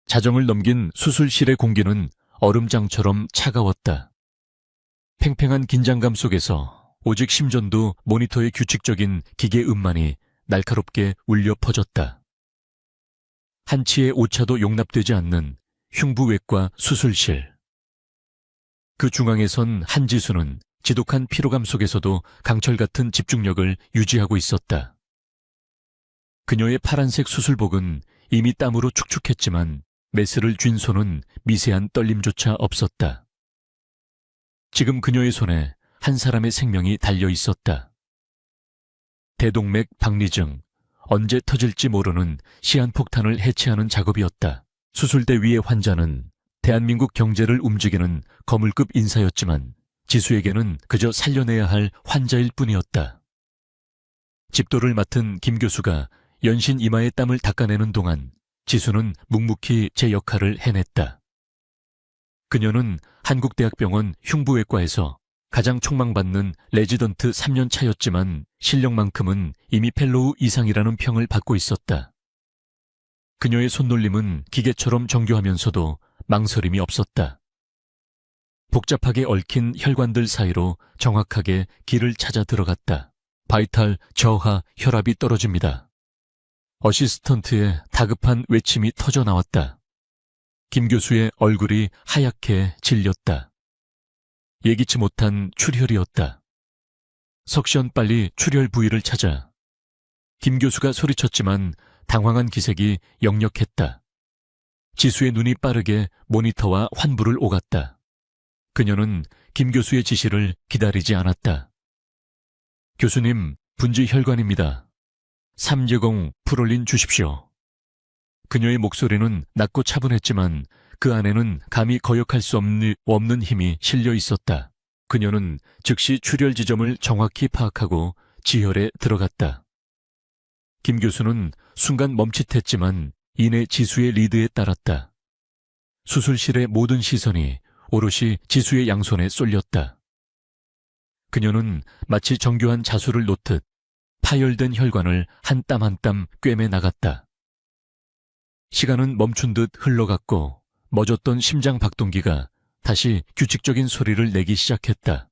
자정을 넘긴 수술실의 공기는 얼음장처럼 차가웠다. 팽팽한 긴장감 속에서 오직 심전도 모니터의 규칙적인 기계 음만이 날카롭게 울려 퍼졌다. 한치의 오차도 용납되지 않는 흉부외과 수술실. 그 중앙에 선 한지수는 지독한 피로감 속에서도 강철 같은 집중력을 유지하고 있었다. 그녀의 파란색 수술복은 이미 땀으로 축축했지만 메스를 쥔 손은 미세한 떨림조차 없었다. 지금 그녀의 손에 한 사람의 생명이 달려 있었다. 대동맥 박리증, 언제 터질지 모르는 시한폭탄을 해체하는 작업이었다. 수술대 위의 환자는 대한민국 경제를 움직이는 거물급 인사였지만 지수에게는 그저 살려내야 할 환자일 뿐이었다. 집도를 맡은 김 교수가 연신 이마의 땀을 닦아내는 동안 지수는 묵묵히 제 역할을 해냈다. 그녀는 한국대학병원 흉부외과에서 가장 촉망받는 레지던트 3년 차였지만 실력만큼은 이미 펠로우 이상이라는 평을 받고 있었다. 그녀의 손놀림은 기계처럼 정교하면서도 망설임이 없었다. 복잡하게 얽힌 혈관들 사이로 정확하게 길을 찾아 들어갔다. 바이탈 저하 혈압이 떨어집니다. 어시스턴트의 다급한 외침이 터져 나왔다. 김 교수의 얼굴이 하얗게 질렸다. 예기치 못한 출혈이었다. 석션 빨리 출혈 부위를 찾아. 김 교수가 소리쳤지만 당황한 기색이 역력했다. 지수의 눈이 빠르게 모니터와 환부를 오갔다. 그녀는 김 교수의 지시를 기다리지 않았다. 교수님, 분지 혈관입니다. 3제공 프롤린 주십시오. 그녀의 목소리는 낮고 차분했지만 그 안에는 감히 거역할 수 없는 힘이 실려 있었다. 그녀는 즉시 출혈 지점을 정확히 파악하고 지혈에 들어갔다. 김 교수는 순간 멈칫했지만 이내 지수의 리드에 따랐다. 수술실의 모든 시선이 오롯이 지수의 양손에 쏠렸다. 그녀는 마치 정교한 자수를 놓듯 파열된 혈관을 한 땀 한 땀 꿰매 나갔다. 시간은 멈춘 듯 흘러갔고 멎었던 심장 박동기가 다시 규칙적인 소리를 내기 시작했다.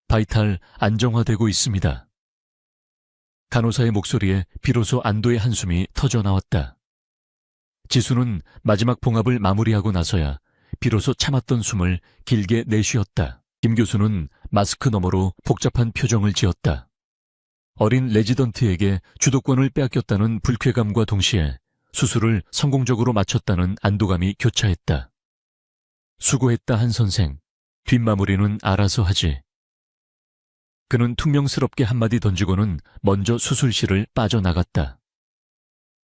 바이탈 안정화되고 있습니다. 간호사의 목소리에 비로소 안도의 한숨이 터져 나왔다. 지수는 마지막 봉합을 마무리하고 나서야 비로소 참았던 숨을 길게 내쉬었다. 김 교수는 마스크 너머로 복잡한 표정을 지었다. 어린 레지던트에게 주도권을 빼앗겼다는 불쾌감과 동시에 수술을 성공적으로 마쳤다는 안도감이 교차했다. 수고했다 한 선생. 뒷마무리는 알아서 하지. 그는 퉁명스럽게 한마디 던지고는 먼저 수술실을 빠져나갔다.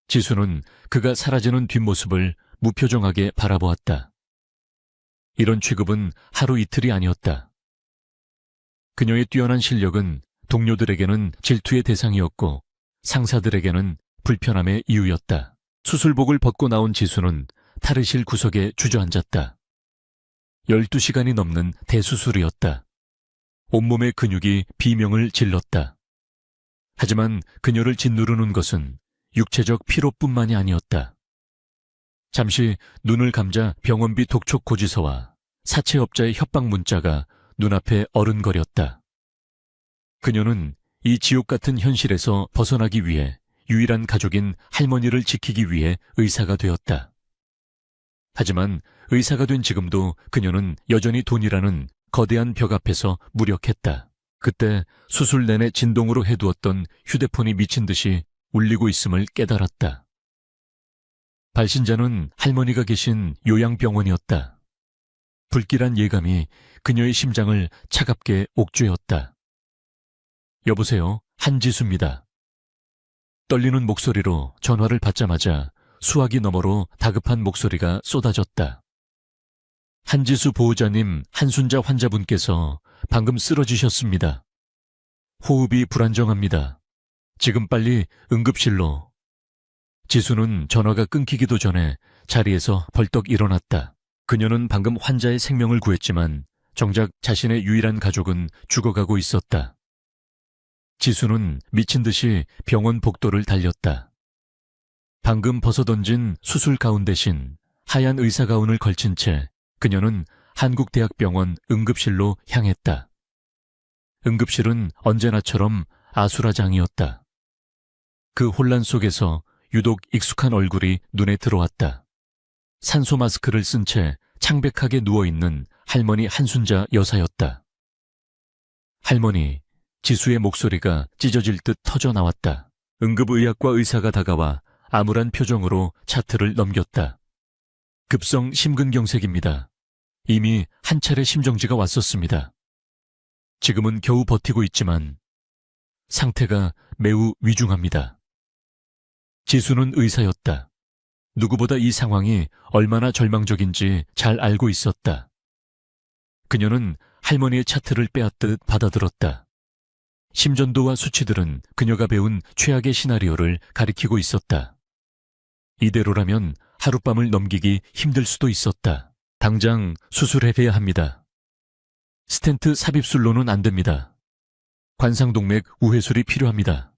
지수는 그가 사라지는 뒷모습을 무표정하게 바라보았다. 이런 취급은 하루 이틀이 아니었다. 그녀의 뛰어난 실력은 동료들에게는 질투의 대상이었고 상사들에게는 불편함의 이유였다. 수술복을 벗고 나온 지수는 탈의실 구석에 주저앉았다. 12시간이 넘는 대수술이었다. 온몸의 근육이 비명을 질렀다. 하지만 그녀를 짓누르는 것은 육체적 피로뿐만이 아니었다. 잠시 눈을 감자 병원비 독촉 고지서와 사채업자의 협박 문자가 눈앞에 어른거렸다. 그녀는 이 지옥 같은 현실에서 벗어나기 위해 유일한 가족인 할머니를 지키기 위해 의사가 되었다. 하지만 의사가 된 지금도 그녀는 여전히 돈이라는 거대한 벽 앞에서 무력했다. 그때 수술 내내 진동으로 해두었던 휴대폰이 미친 듯이 울리고 있음을 깨달았다. 발신자는 할머니가 계신 요양병원이었다. 불길한 예감이 그녀의 심장을 차갑게 옥죄었다. 여보세요, 한지수입니다. 떨리는 목소리로 전화를 받자마자 수화기 너머로 다급한 목소리가 쏟아졌다. 한지수 보호자님, 한순자 환자분께서 방금 쓰러지셨습니다. 호흡이 불안정합니다. 지금 빨리 응급실로. 지수는 전화가 끊기기도 전에 자리에서 벌떡 일어났다. 그녀는 방금 환자의 생명을 구했지만 정작 자신의 유일한 가족은 죽어가고 있었다. 지수는 미친 듯이 병원 복도를 달렸다. 방금 벗어던진 수술 가운 대신 하얀 의사 가운을 걸친 채 그녀는 한국대학병원 응급실로 향했다. 응급실은 언제나처럼 아수라장이었다. 그 혼란 속에서 유독 익숙한 얼굴이 눈에 들어왔다. 산소 마스크를 쓴 채 창백하게 누워있는 할머니 한순자 여사였다. 할머니, 지수의 목소리가 찢어질 듯 터져 나왔다. 응급의학과 의사가 다가와 암울한 표정으로 차트를 넘겼다. 급성 심근경색입니다. 이미 한 차례 심정지가 왔었습니다. 지금은 겨우 버티고 있지만 상태가 매우 위중합니다. 지수는 의사였다. 누구보다 이 상황이 얼마나 절망적인지 잘 알고 있었다. 그녀는 할머니의 차트를 빼앗듯 받아들었다. 심전도와 수치들은 그녀가 배운 최악의 시나리오를 가리키고 있었다. 이대로라면 하룻밤을 넘기기 힘들 수도 있었다. 당장 수술해야 합니다. 스텐트 삽입술로는 안 됩니다. 관상동맥 우회술이 필요합니다.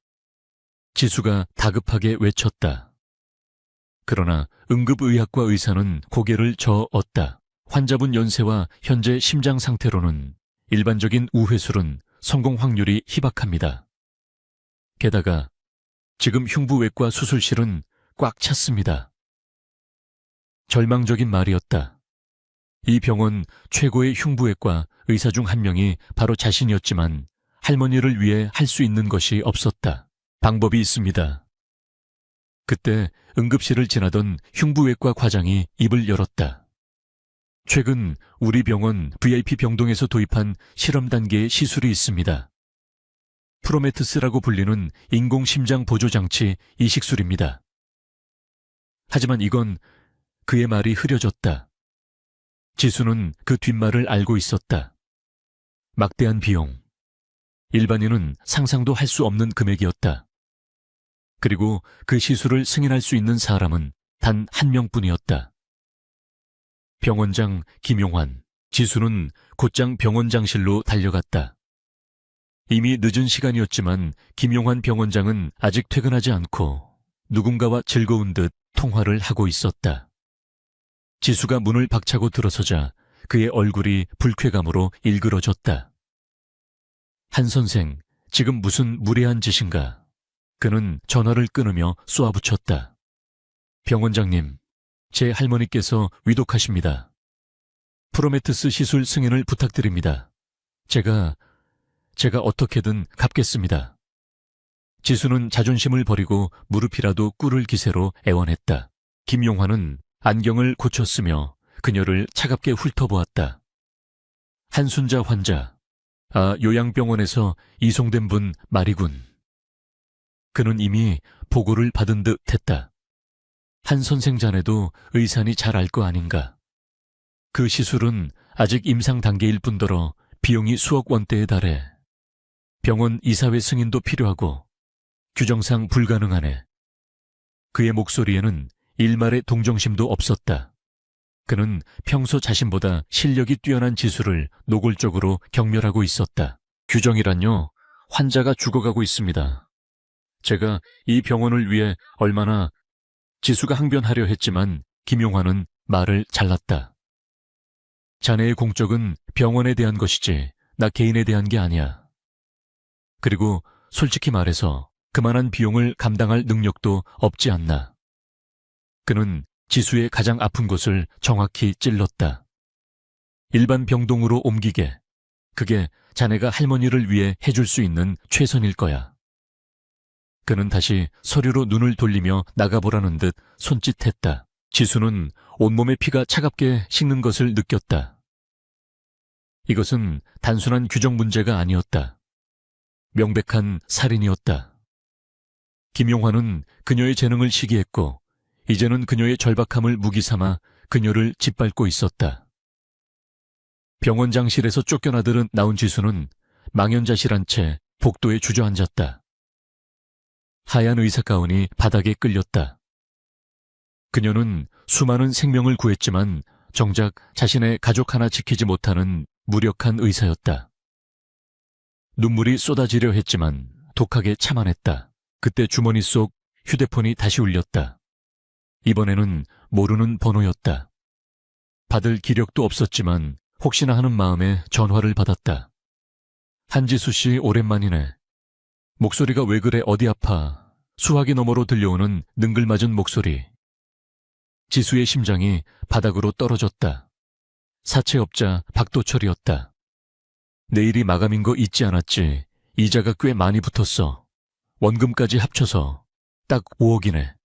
지수가 다급하게 외쳤다. 그러나 응급의학과 의사는 고개를 저었다. 환자분 연세와 현재 심장 상태로는 일반적인 우회술은 성공 확률이 희박합니다. 게다가 지금 흉부외과 수술실은 꽉 찼습니다. 절망적인 말이었다. 이 병원 최고의 흉부외과 의사 중 한 명이 바로 자신이었지만 할머니를 위해 할 수 있는 것이 없었다. 방법이 있습니다. 그때 응급실을 지나던 흉부외과 과장이 입을 열었다. 최근 우리 병원 VIP 병동에서 도입한 실험 단계의 시술이 있습니다. 프로메트스라고 불리는 인공심장 보조장치 이식술입니다. 하지만 이건 그의 말이 흐려졌다. 지수는 그 뒷말을 알고 있었다. 막대한 비용. 일반인은 상상도 할 수 없는 금액이었다. 그리고 그 시술을 승인할 수 있는 사람은 단 한 명뿐이었다. 병원장 김용환. 지수는 곧장 병원장실로 달려갔다. 이미 늦은 시간이었지만 김용환 병원장은 아직 퇴근하지 않고 누군가와 즐거운 듯 통화를 하고 있었다. 지수가 문을 박차고 들어서자 그의 얼굴이 불쾌감으로 일그러졌다. 한 선생, 지금 무슨 무례한 짓인가? 그는 전화를 끊으며 쏘아붙였다. 병원장님, 제 할머니께서 위독하십니다. 프로메트스 시술 승인을 부탁드립니다. 제가 어떻게든 갚겠습니다. 지수는 자존심을 버리고 무릎이라도 꿇을 기세로 애원했다. 김용환은 안경을 고쳤으며 그녀를 차갑게 훑어보았다. 한순자 환자, 요양병원에서 이송된 분 말이군. 그는 이미 보고를 받은 듯 했다. 한 선생 자네도 의사니 잘 알 거 아닌가. 그 시술은 아직 임상 단계일 뿐더러 비용이 수억 원대에 달해 병원 이사회 승인도 필요하고 규정상 불가능하네. 그의 목소리에는 일말의 동정심도 없었다. 그는 평소 자신보다 실력이 뛰어난 지수를 노골적으로 경멸하고 있었다. 규정이란요, 환자가 죽어가고 있습니다. 제가 이 병원을 위해 얼마나 지수가 항변하려 했지만 김용환은 말을 잘랐다. 자네의 공적은 병원에 대한 것이지 나 개인에 대한 게 아니야. 그리고 솔직히 말해서 그만한 비용을 감당할 능력도 없지 않나. 그는 지수의 가장 아픈 곳을 정확히 찔렀다. 일반 병동으로 옮기게. 그게 자네가 할머니를 위해 해줄 수 있는 최선일 거야. 그는 다시 서류로 눈을 돌리며 나가보라는 듯 손짓했다. 지수는 온몸의 피가 차갑게 식는 것을 느꼈다. 이것은 단순한 규정 문제가 아니었다. 명백한 살인이었다. 김용환은 그녀의 재능을 시기했고 이제는 그녀의 절박함을 무기 삼아 그녀를 짓밟고 있었다. 병원장실에서 쫓겨나들은 나온 지수는 망연자실한 채 복도에 주저앉았다. 하얀 의사 가운이 바닥에 끌렸다. 그녀는 수많은 생명을 구했지만 정작 자신의 가족 하나 지키지 못하는 무력한 의사였다. 눈물이 쏟아지려 했지만 독하게 참아냈다. 그때 주머니 속 휴대폰이 다시 울렸다. 이번에는 모르는 번호였다. 받을 기력도 없었지만 혹시나 하는 마음에 전화를 받았다. 한지수 씨 오랜만이네. 목소리가 왜 그래 어디 아파. 수화기 너머로 들려오는 능글맞은 목소리. 지수의 심장이 바닥으로 떨어졌다. 사채업자 박도철이었다. 내일이 마감인 거 잊지 않았지. 이자가 꽤 많이 붙었어. 원금까지 합쳐서 딱 5억이네.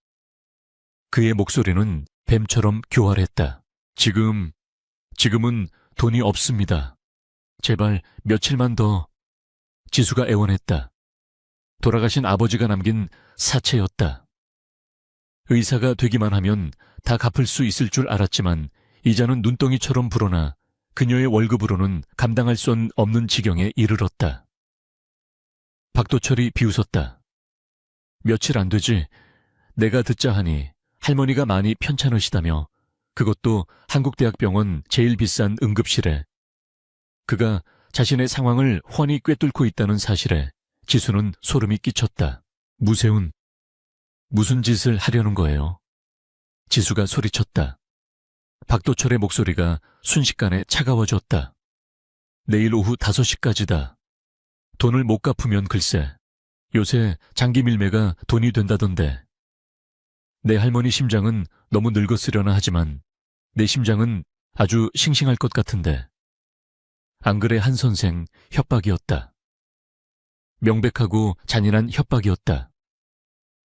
그의 목소리는 뱀처럼 교활했다. 지금은 돈이 없습니다. 제발 며칠만 더. 지수가 애원했다. 돌아가신 아버지가 남긴 사채였다. 의사가 되기만 하면 다 갚을 수 있을 줄 알았지만 이자는 눈덩이처럼 불어나 그녀의 월급으로는 감당할 수 없는 지경에 이르렀다. 박도철이 비웃었다. 며칠 안 되지. 내가 듣자 하니 할머니가 많이 편찮으시다며 그것도 한국대학병원 제일 비싼 응급실에. 그가 자신의 상황을 훤히 꿰뚫고 있다는 사실에 지수는 소름이 끼쳤다. 무세운, 무슨 짓을 하려는 거예요? 지수가 소리쳤다. 박도철의 목소리가 순식간에 차가워졌다. 내일 오후 5시까지다. 돈을 못 갚으면 글쎄. 요새 장기 밀매가 돈이 된다던데. 내 할머니 심장은 너무 늙었으려나 하지만 내 심장은 아주 싱싱할 것 같은데. 안 그래 한 선생 협박이었다. 명백하고 잔인한 협박이었다.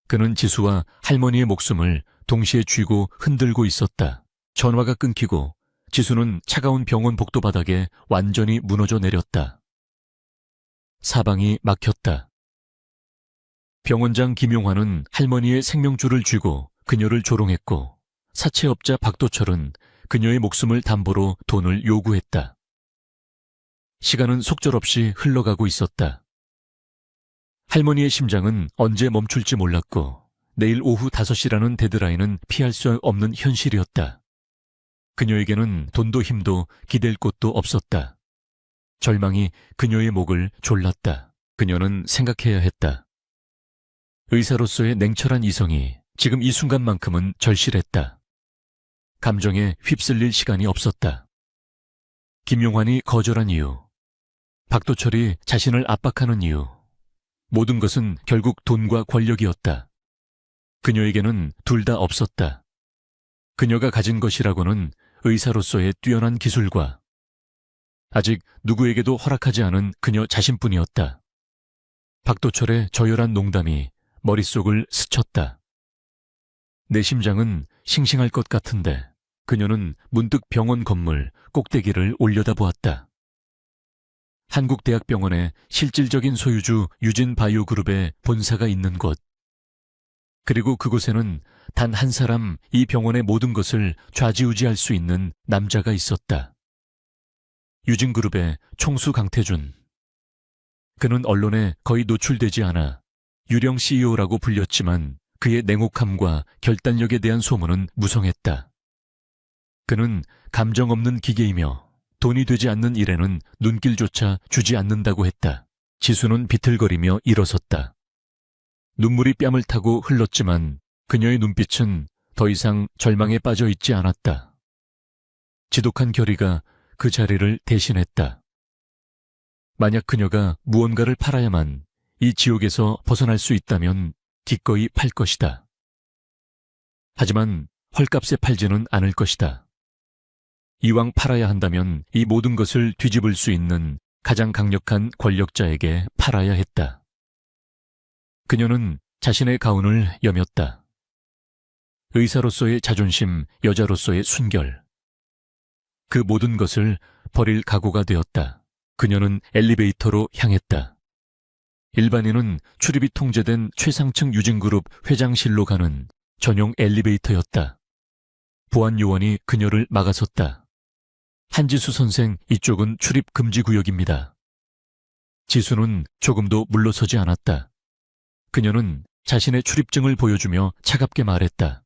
그는 지수와 할머니의 목숨을 동시에 쥐고 흔들고 있었다. 전화가 끊기고 지수는 차가운 병원 복도 바닥에 완전히 무너져 내렸다. 사방이 막혔다. 병원장 김용환은 할머니의 생명줄을 쥐고 그녀를 조롱했고 사채업자 박도철은 그녀의 목숨을 담보로 돈을 요구했다. 시간은 속절없이 흘러가고 있었다. 할머니의 심장은 언제 멈출지 몰랐고 내일 오후 5시라는 데드라인은 피할 수 없는 현실이었다. 그녀에게는 돈도 힘도 기댈 곳도 없었다. 절망이 그녀의 목을 졸랐다. 그녀는 생각해야 했다. 의사로서의 냉철한 이성이 지금 이 순간만큼은 절실했다. 감정에 휩쓸릴 시간이 없었다. 김용환이 거절한 이유, 박도철이 자신을 압박하는 이유, 모든 것은 결국 돈과 권력이었다. 그녀에게는 둘 다 없었다. 그녀가 가진 것이라고는 의사로서의 뛰어난 기술과 아직 누구에게도 허락하지 않은 그녀 자신뿐이었다. 박도철의 저열한 농담이 머릿속을 스쳤다. 내 심장은 싱싱할 것 같은데. 그녀는 문득 병원 건물 꼭대기를 올려다보았다. 한국대학병원의 실질적인 소유주 유진바이오그룹의 본사가 있는 곳. 그리고 그곳에는 단 한 사람 이 병원의 모든 것을 좌지우지할 수 있는 남자가 있었다. 유진그룹의 총수 강태준. 그는 언론에 거의 노출되지 않아 유령 CEO라고 불렸지만 그의 냉혹함과 결단력에 대한 소문은 무성했다. 그는 감정 없는 기계이며 돈이 되지 않는 일에는 눈길조차 주지 않는다고 했다. 지수는 비틀거리며 일어섰다. 눈물이 뺨을 타고 흘렀지만 그녀의 눈빛은 더 이상 절망에 빠져 있지 않았다. 지독한 결의가 그 자리를 대신했다. 만약 그녀가 무언가를 팔아야만 이 지옥에서 벗어날 수 있다면 기꺼이 팔 것이다. 하지만 헐값에 팔지는 않을 것이다. 이왕 팔아야 한다면 이 모든 것을 뒤집을 수 있는 가장 강력한 권력자에게 팔아야 했다. 그녀는 자신의 가운을 여몄다. 의사로서의 자존심, 여자로서의 순결. 그 모든 것을 버릴 각오가 되었다. 그녀는 엘리베이터로 향했다. 일반인은 출입이 통제된 최상층 유진그룹 회장실로 가는 전용 엘리베이터였다. 보안 요원이 그녀를 막아섰다. 한지수 선생, 이쪽은 출입 금지 구역입니다. 지수는 조금도 물러서지 않았다. 그녀는 자신의 출입증을 보여주며 차갑게 말했다.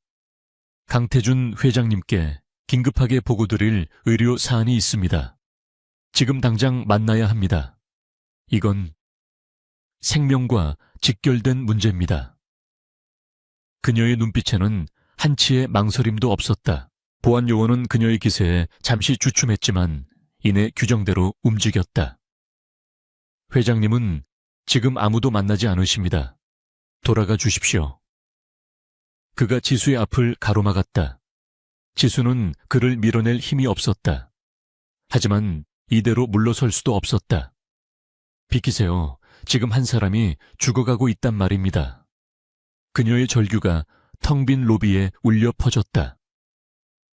강태준 회장님께 긴급하게 보고드릴 의료 사안이 있습니다. 지금 당장 만나야 합니다. 이건 생명과 직결된 문제입니다. 그녀의 눈빛에는 한치의 망설임도 없었다. 보안 요원은 그녀의 기세에 잠시 주춤했지만 이내 규정대로 움직였다. 회장님은 지금 아무도 만나지 않으십니다. 돌아가 주십시오. 그가 지수의 앞을 가로막았다. 지수는 그를 밀어낼 힘이 없었다. 하지만 이대로 물러설 수도 없었다. 비키세요. 지금 한 사람이 죽어가고 있단 말입니다. 그녀의 절규가 텅 빈 로비에 울려 퍼졌다.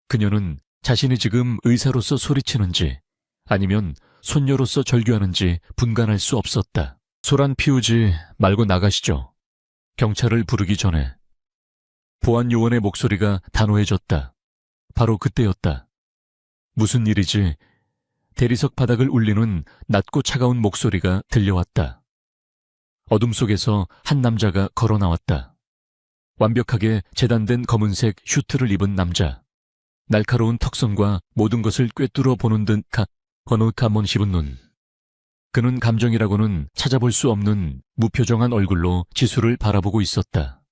그녀는 자신이 지금 의사로서 소리치는지 아니면 손녀로서 절규하는지 분간할 수 없었다. 소란 피우지 말고 나가시죠. 경찰을 부르기 전에. 보안 요원의 목소리가 단호해졌다. 바로 그때였다. 무슨 일이지? 대리석 바닥을 울리는 낮고 차가운 목소리가 들려왔다. 어둠 속에서 한 남자가 걸어 나왔다. 완벽하게 재단된 검은색 슈트를 입은 남자. 날카로운 턱선과 모든 것을 꿰뚫어 보는 듯 거노카몬 씹은 눈. 그는 감정이라고는 찾아볼 수 없는 무표정한 얼굴로 지수를 바라보고 있었다.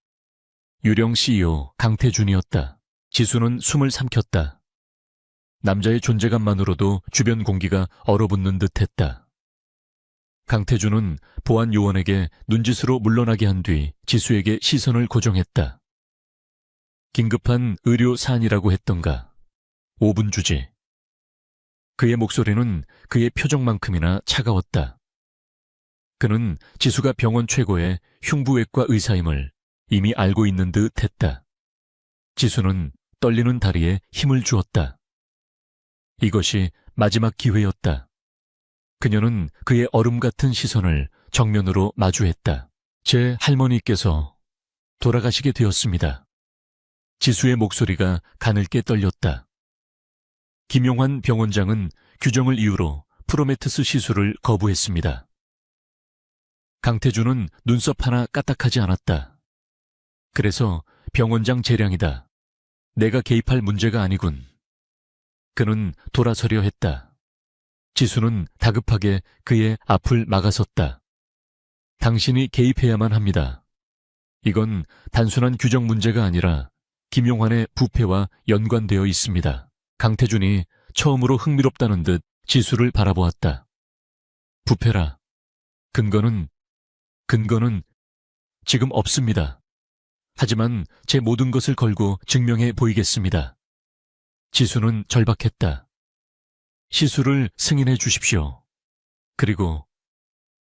유령 CEO 강태준이었다. 지수는 숨을 삼켰다. 남자의 존재감만으로도 주변 공기가 얼어붙는 듯했다. 강태준은 보안 요원에게 눈짓으로 물러나게 한 뒤 지수에게 시선을 고정했다. 긴급한 의료 사안이라고 했던가. 5분 주지. 그의 목소리는 그의 표정만큼이나 차가웠다. 그는 지수가 병원 최고의 흉부외과 의사임을 이미 알고 있는 듯 했다. 지수는 떨리는 다리에 힘을 주었다. 이것이 마지막 기회였다. 그녀는 그의 얼음 같은 시선을 정면으로 마주했다. 제 할머니께서 돌아가시게 되었습니다. 지수의 목소리가 가늘게 떨렸다. 김용환 병원장은 규정을 이유로 프로메테스 시술을 거부했습니다. 강태준은 눈썹 하나 까딱하지 않았다. 그래서 병원장 재량이다. 내가 개입할 문제가 아니군. 그는 돌아서려 했다. 지수는 다급하게 그의 앞을 막아섰다. 당신이 개입해야만 합니다. 이건 단순한 규정 문제가 아니라 김용환의 부패와 연관되어 있습니다. 강태준이 처음으로 흥미롭다는 듯 지수를 바라보았다. 부패라. 근거는 지금 없습니다. 하지만 제 모든 것을 걸고 증명해 보이겠습니다. 지수는 절박했다. 시술을 승인해 주십시오. 그리고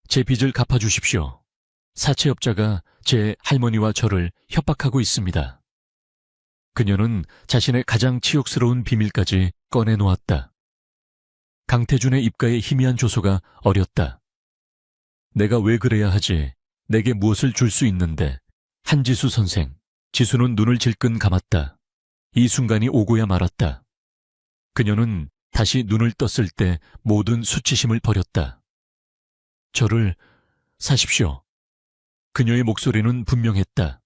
제 빚을 갚아주십시오. 사채업자가 제 할머니와 저를 협박하고 있습니다. 그녀는 자신의 가장 치욕스러운 비밀까지 꺼내놓았다. 강태준의 입가에 희미한 조소가 어렸다. 내가 왜 그래야 하지? 내게 무엇을 줄 수 있는데? 한지수 선생. 지수는 눈을 질끈 감았다. 이 순간이 오고야 말았다. 그녀는 다시 눈을 떴을 때 모든 수치심을 버렸다. 저를 사십시오. 그녀의 목소리는 분명했다.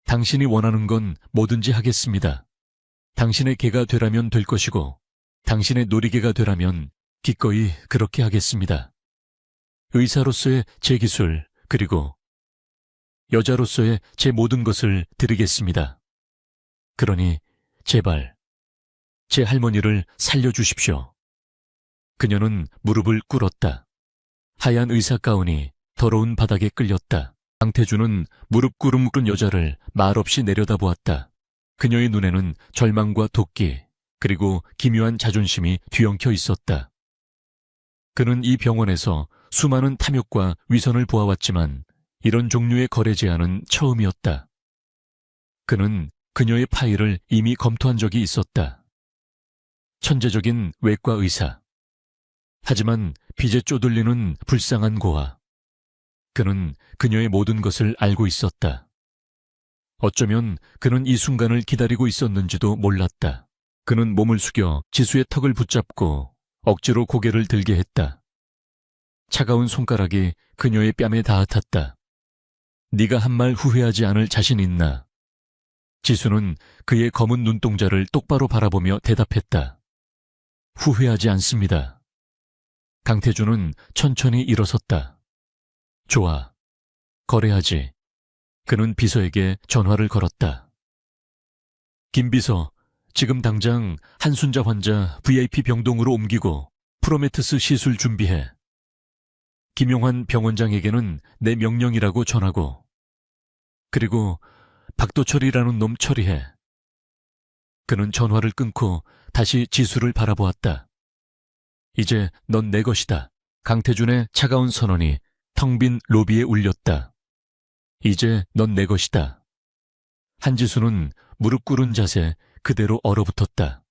당신이 원하는 건 뭐든지 하겠습니다. 당신의 개가 되라면 될 것이고 당신의 놀이개가 되라면 기꺼이 그렇게 하겠습니다. 의사로서의 제 기술 그리고 여자로서의 제 모든 것을 드리겠습니다. 그러니 제발 제 할머니를 살려주십시오. 그녀는 무릎을 꿇었다. 하얀 의사 가운이 더러운 바닥에 끌렸다. 강태준은 무릎 꿇은 여자를 말없이 내려다보았다. 그녀의 눈에는 절망과 도끼 그리고 기묘한 자존심이 뒤엉켜 있었다. 그는 이 병원에서 수많은 탐욕과 위선을 보아왔지만 이런 종류의 거래 제안은 처음이었다. 그는 그녀의 파일을 이미 검토한 적이 있었다. 천재적인 외과 의사. 하지만 빚에 쪼들리는 불쌍한 고아. 그는 그녀의 모든 것을 알고 있었다. 어쩌면 그는 이 순간을 기다리고 있었는지도 몰랐다. 그는 몸을 숙여 지수의 턱을 붙잡고 억지로 고개를 들게 했다. 차가운 손가락이 그녀의 뺨에 닿았다. 네가 한 말 후회하지 않을 자신 있나? 지수는 그의 검은 눈동자를 똑바로 바라보며 대답했다. 후회하지 않습니다. 강태준은 천천히 일어섰다. 좋아. 거래하지. 그는 비서에게 전화를 걸었다. 김비서, 지금 당장 한순자 환자 VIP 병동으로 옮기고 프로메테스 시술 준비해. 김용환 병원장에게는 내 명령이라고 전하고. 그리고 박도철이라는 놈 처리해. 그는 전화를 끊고 다시 지수를 바라보았다. 이제 넌 내 것이다. 강태준의 차가운 선언이 텅 빈 로비에 울렸다. 이제 넌 내 것이다. 한지수는 무릎 꿇은 자세 그대로 얼어붙었다.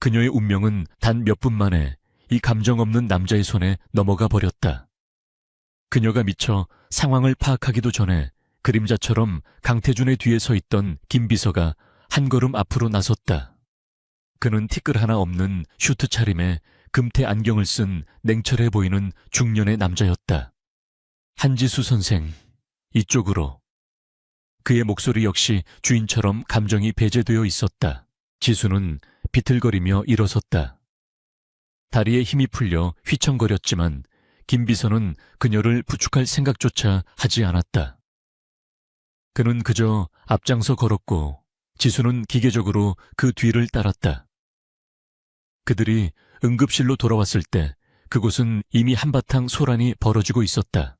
그녀의 운명은 단 몇 분 만에 이 감정 없는 남자의 손에 넘어가 버렸다. 그녀가 미처 상황을 파악하기도 전에 그림자처럼 강태준의 뒤에 서 있던 김비서가 한 걸음 앞으로 나섰다. 그는 티끌 하나 없는 슈트 차림에 금태 안경을 쓴 냉철해 보이는 중년의 남자였다. 한지수 선생, 이쪽으로. 그의 목소리 역시 주인처럼 감정이 배제되어 있었다. 지수는 비틀거리며 일어섰다. 다리에 힘이 풀려 휘청거렸지만 김비서는 그녀를 부축할 생각조차 하지 않았다. 그는 그저 앞장서 걸었고 지수는 기계적으로 그 뒤를 따랐다. 그들이 응급실로 돌아왔을 때 그곳은 이미 한바탕 소란이 벌어지고 있었다.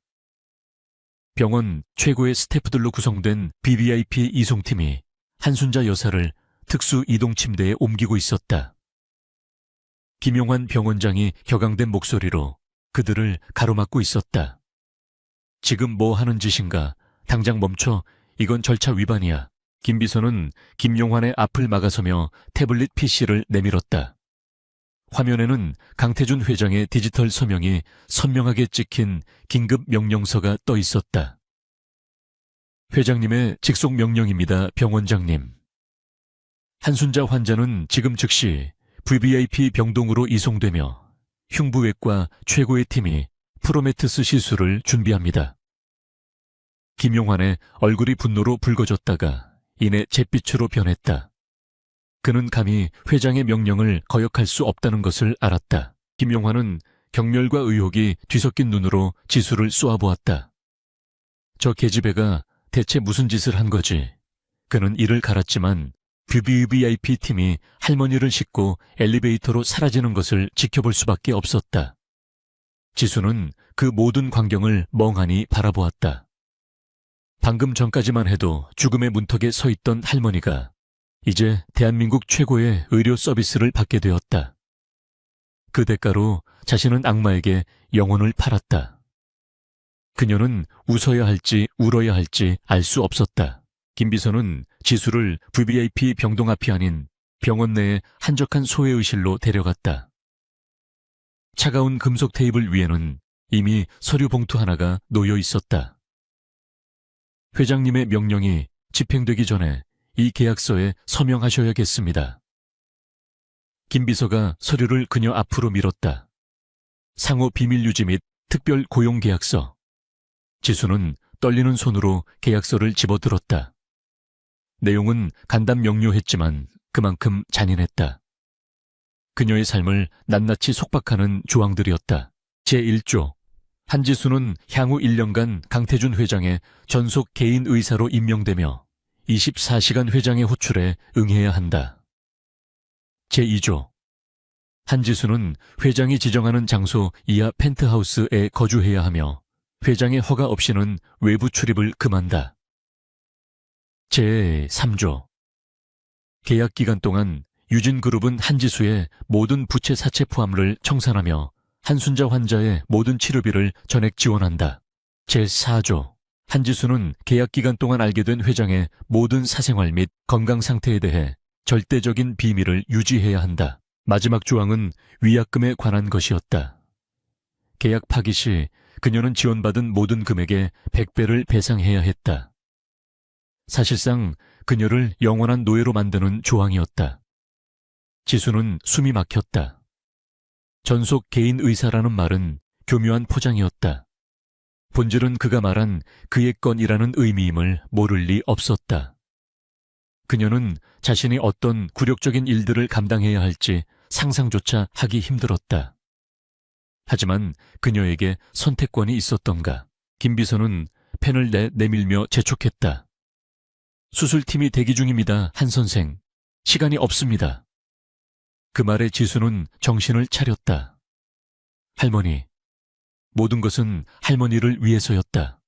병원 최고의 스태프들로 구성된 BVIP 이송팀이 한순자 여사를 특수 이동 침대에 옮기고 있었다. 김용환 병원장이 격앙된 목소리로 그들을 가로막고 있었다. 지금 뭐 하는 짓인가? 당장 멈춰. 이건 절차 위반이야. 김비서는 김용환의 앞을 막아서며 태블릿 PC를 내밀었다. 화면에는 강태준 회장의 디지털 서명이 선명하게 찍힌 긴급 명령서가 떠 있었다. 회장님의 직속 명령입니다, 병원장님. 한순자 환자는 지금 즉시 VVIP 병동으로 이송되며 흉부외과 최고의 팀이 프로메테스 시술을 준비합니다. 김용환의 얼굴이 분노로 붉어졌다가 이내 잿빛으로 변했다. 그는 감히 회장의 명령을 거역할 수 없다는 것을 알았다. 김용환은 경멸과 의혹이 뒤섞인 눈으로 지수를 쏘아보았다. 저 계집애가 대체 무슨 짓을 한 거지? 그는 이를 갈았지만 VVIP 팀이 할머니를 싣고 엘리베이터로 사라지는 것을 지켜볼 수밖에 없었다. 지수는 그 모든 광경을 멍하니 바라보았다. 방금 전까지만 해도 죽음의 문턱에 서 있던 할머니가 이제 대한민국 최고의 의료 서비스를 받게 되었다. 그 대가로 자신은 악마에게 영혼을 팔았다. 그녀는 웃어야 할지 울어야 할지 알 수 없었다. 김비서는 지수를 VVIP 병동 앞이 아닌 병원 내의 한적한 소외의실로 데려갔다. 차가운 금속 테이블 위에는 이미 서류 봉투 하나가 놓여 있었다. 회장님의 명령이 집행되기 전에 이 계약서에 서명하셔야겠습니다. 김비서가 서류를 그녀 앞으로 밀었다. 상호 비밀 유지 및 특별 고용 계약서. 지수는 떨리는 손으로 계약서를 집어들었다. 내용은 간단 명료했지만 그만큼 잔인했다. 그녀의 삶을 낱낱이 속박하는 조항들이었다. 제1조. 한지수는 향후 1년간 강태준 회장의 전속 개인 의사로 임명되며 24시간 회장의 호출에 응해야 한다. 제2조. 한지수는 회장이 지정하는 장소 이하 펜트하우스에 거주해야 하며 회장의 허가 없이는 외부 출입을 금한다. 제3조. 계약 기간 동안 유진그룹은 한지수의 모든 부채 사채 포함을 청산하며 한순자 환자의 모든 치료비를 전액 지원한다. 제4조. 한지수는 계약 기간 동안 알게 된 회장의 모든 사생활 및 건강 상태에 대해 절대적인 비밀을 유지해야 한다. 마지막 조항은 위약금에 관한 것이었다. 계약 파기 시 그녀는 지원받은 모든 금액의 100배를 배상해야 했다. 사실상 그녀를 영원한 노예로 만드는 조항이었다. 지수는 숨이 막혔다. 전속 개인 의사라는 말은 교묘한 포장이었다. 본질은 그가 말한 그의 건이라는 의미임을 모를 리 없었다. 그녀는 자신이 어떤 굴욕적인 일들을 감당해야 할지 상상조차 하기 힘들었다. 하지만 그녀에게 선택권이 있었던가. 김비서는 펜을 내밀며 재촉했다. 수술팀이 대기 중입니다, 한 선생. 시간이 없습니다. 그 말에 지수는 정신을 차렸다. 할머니. 모든 것은 할머니를 위해서였다.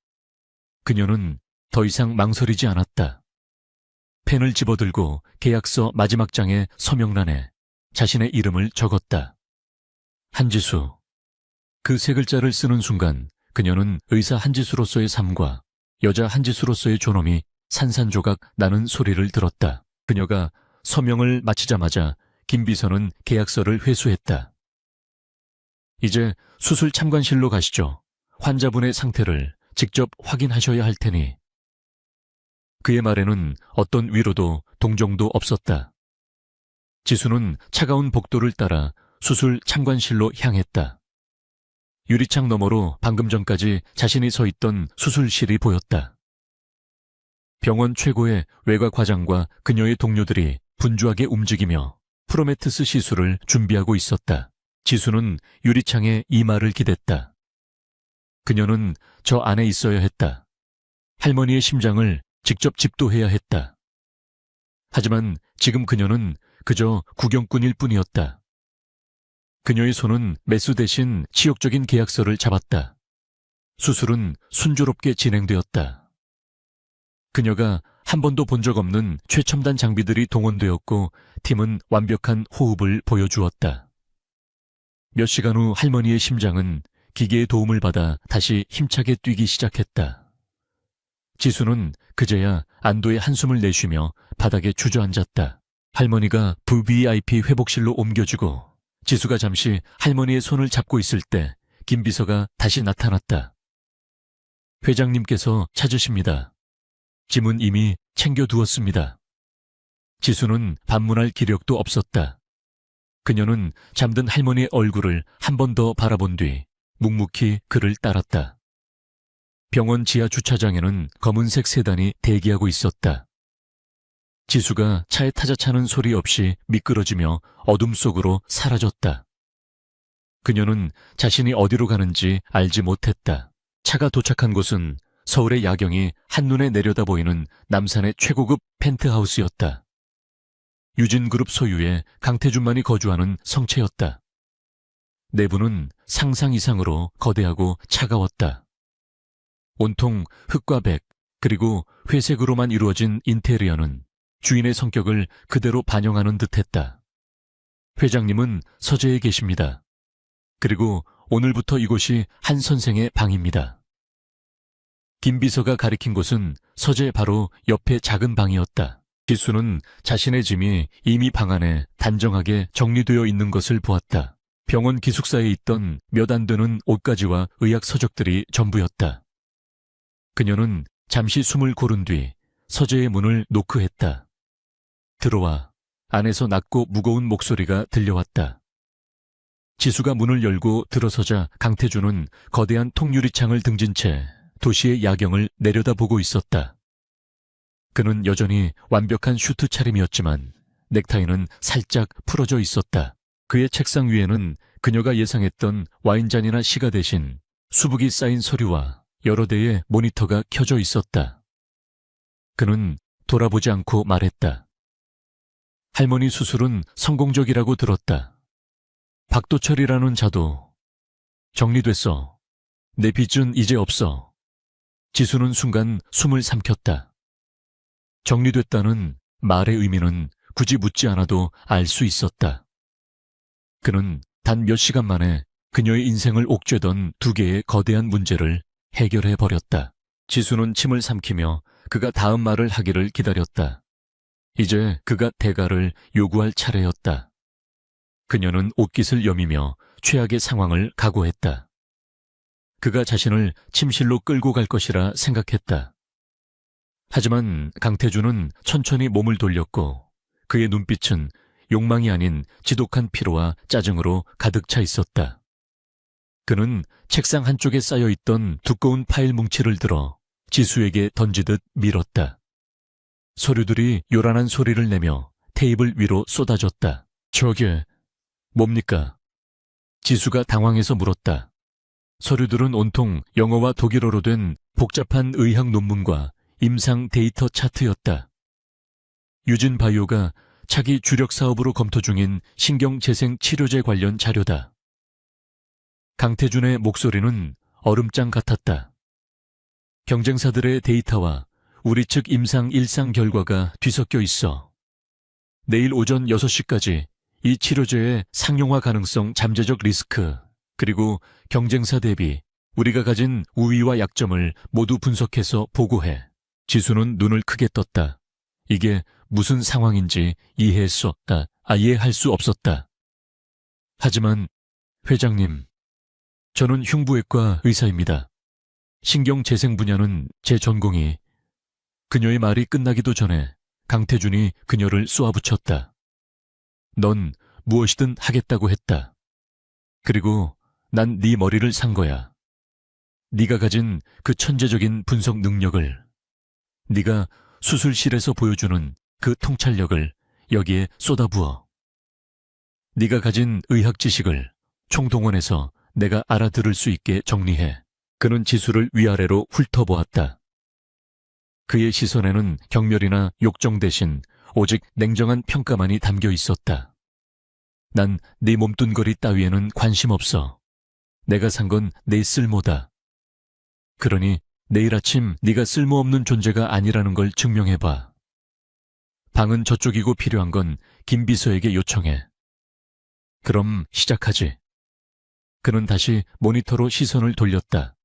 그녀는 더 이상 망설이지 않았다. 펜을 집어들고 계약서 마지막 장의 서명란에 자신의 이름을 적었다. 한지수. 그 세 글자를 쓰는 순간 그녀는 의사 한지수로서의 삶과 여자 한지수로서의 존엄이 산산조각 나는 소리를 들었다. 그녀가 서명을 마치자마자 김 비서는 계약서를 회수했다. 이제 수술 참관실로 가시죠. 환자분의 상태를 직접 확인하셔야 할 테니. 그의 말에는 어떤 위로도 동정도 없었다. 지수는 차가운 복도를 따라 수술 참관실로 향했다. 유리창 너머로 방금 전까지 자신이 서 있던 수술실이 보였다. 병원 최고의 외과 과장과 그녀의 동료들이 분주하게 움직이며 프로메트스 시술을 준비하고 있었다. 지수는 유리창에 이마를 기댔다. 그녀는 저 안에 있어야 했다. 할머니의 심장을 직접 집도해야 했다. 하지만 지금 그녀는 그저 구경꾼일 뿐이었다. 그녀의 손은 매수 대신 치욕적인 계약서를 잡았다. 수술은 순조롭게 진행되었다. 그녀가 한 번도 본 적 없는 최첨단 장비들이 동원되었고 팀은 완벽한 호흡을 보여주었다. 몇 시간 후 할머니의 심장은 기계의 도움을 받아 다시 힘차게 뛰기 시작했다. 지수는 그제야 안도의 한숨을 내쉬며 바닥에 주저앉았다. 할머니가 VVIP 회복실로 옮겨지고 지수가 잠시 할머니의 손을 잡고 있을 때 김 비서가 다시 나타났다. 회장님께서 찾으십니다. 짐은 이미 챙겨두었습니다. 지수는 반문할 기력도 없었다. 그녀는 잠든 할머니의 얼굴을 한 번 더 바라본 뒤 묵묵히 그를 따랐다. 병원 지하 주차장에는 검은색 세단이 대기하고 있었다. 지수가 차에 타자 차는 소리 없이 미끄러지며 어둠 속으로 사라졌다. 그녀는 자신이 어디로 가는지 알지 못했다. 차가 도착한 곳은 서울의 야경이 한눈에 내려다 보이는 남산의 최고급 펜트하우스였다. 유진그룹 소유의 강태준만이 거주하는 성채였다. 내부는 상상 이상으로 거대하고 차가웠다. 온통 흙과 백 그리고 회색으로만 이루어진 인테리어는 주인의 성격을 그대로 반영하는 듯했다. 회장님은 서재에 계십니다. 그리고 오늘부터 이곳이 한 선생의 방입니다. 김 비서가 가리킨 곳은 서재 바로 옆에 작은 방이었다. 지수는 자신의 짐이 이미 방 안에 단정하게 정리되어 있는 것을 보았다. 병원 기숙사에 있던 몇 안 되는 옷가지와 의학 서적들이 전부였다. 그녀는 잠시 숨을 고른 뒤 서재의 문을 노크했다. 들어와. 안에서 낮고 무거운 목소리가 들려왔다. 지수가 문을 열고 들어서자 강태준은 거대한 통유리창을 등진 채 도시의 야경을 내려다보고 있었다. 그는 여전히 완벽한 슈트 차림이었지만 넥타이는 살짝 풀어져 있었다. 그의 책상 위에는 그녀가 예상했던 와인잔이나 시가 대신 수북이 쌓인 서류와 여러 대의 모니터가 켜져 있었다. 그는 돌아보지 않고 말했다. 할머니 수술은 성공적이라고 들었다. 박도철이라는 자도 정리됐어. 내 빚은 이제 없어. 지수는 순간 숨을 삼켰다. 정리됐다는 말의 의미는 굳이 묻지 않아도 알 수 있었다. 그는 단 몇 시간 만에 그녀의 인생을 옥죄던 두 개의 거대한 문제를 해결해버렸다. 지수는 침을 삼키며 그가 다음 말을 하기를 기다렸다. 이제 그가 대가를 요구할 차례였다. 그녀는 옷깃을 여미며 최악의 상황을 각오했다. 그가 자신을 침실로 끌고 갈 것이라 생각했다. 하지만 강태준은 천천히 몸을 돌렸고 그의 눈빛은 욕망이 아닌 지독한 피로와 짜증으로 가득 차 있었다. 그는 책상 한쪽에 쌓여있던 두꺼운 파일 뭉치를 들어 지수에게 던지듯 밀었다. 서류들이 요란한 소리를 내며 테이블 위로 쏟아졌다. 저게 뭡니까? 지수가 당황해서 물었다. 서류들은 온통 영어와 독일어로 된 복잡한 의학 논문과 임상 데이터 차트였다. 유진 바이오가 차기 주력 사업으로 검토 중인 신경재생 치료제 관련 자료다. 강태준의 목소리는 얼음장 같았다. 경쟁사들의 데이터와 우리 측 임상 1상 결과가 뒤섞여 있어. 내일 오전 6시까지 이 치료제의 상용화 가능성 잠재적 리스크, 그리고 경쟁사 대비 우리가 가진 우위와 약점을 모두 분석해서 보고해. 지수는 눈을 크게 떴다. 이게 무슨 상황인지 이해할 수 없었다. 하지만 회장님, 저는 흉부외과 의사입니다. 신경재생 분야는 제 전공이. 그녀의 말이 끝나기도 전에 강태준이 그녀를 쏘아붙였다. 넌 무엇이든 하겠다고 했다. 그리고 난 네 머리를 산 거야. 네가 가진 그 천재적인 분석 능력을, 네가 수술실에서 보여주는 그 통찰력을 여기에 쏟아부어. 네가 가진 의학 지식을 총동원해서 내가 알아들을 수 있게 정리해. 그는 지수를 위아래로 훑어보았다. 그의 시선에는 경멸이나 욕정 대신 오직 냉정한 평가만이 담겨 있었다. 난 네 몸뚱거리 따위에는 관심 없어. 내가 산 건 내 쓸모다. 그러니 내일 아침 네가 쓸모없는 존재가 아니라는 걸 증명해봐. 방은 저쪽이고 필요한 건 김 비서에게 요청해. 그럼 시작하지. 그는 다시 모니터로 시선을 돌렸다.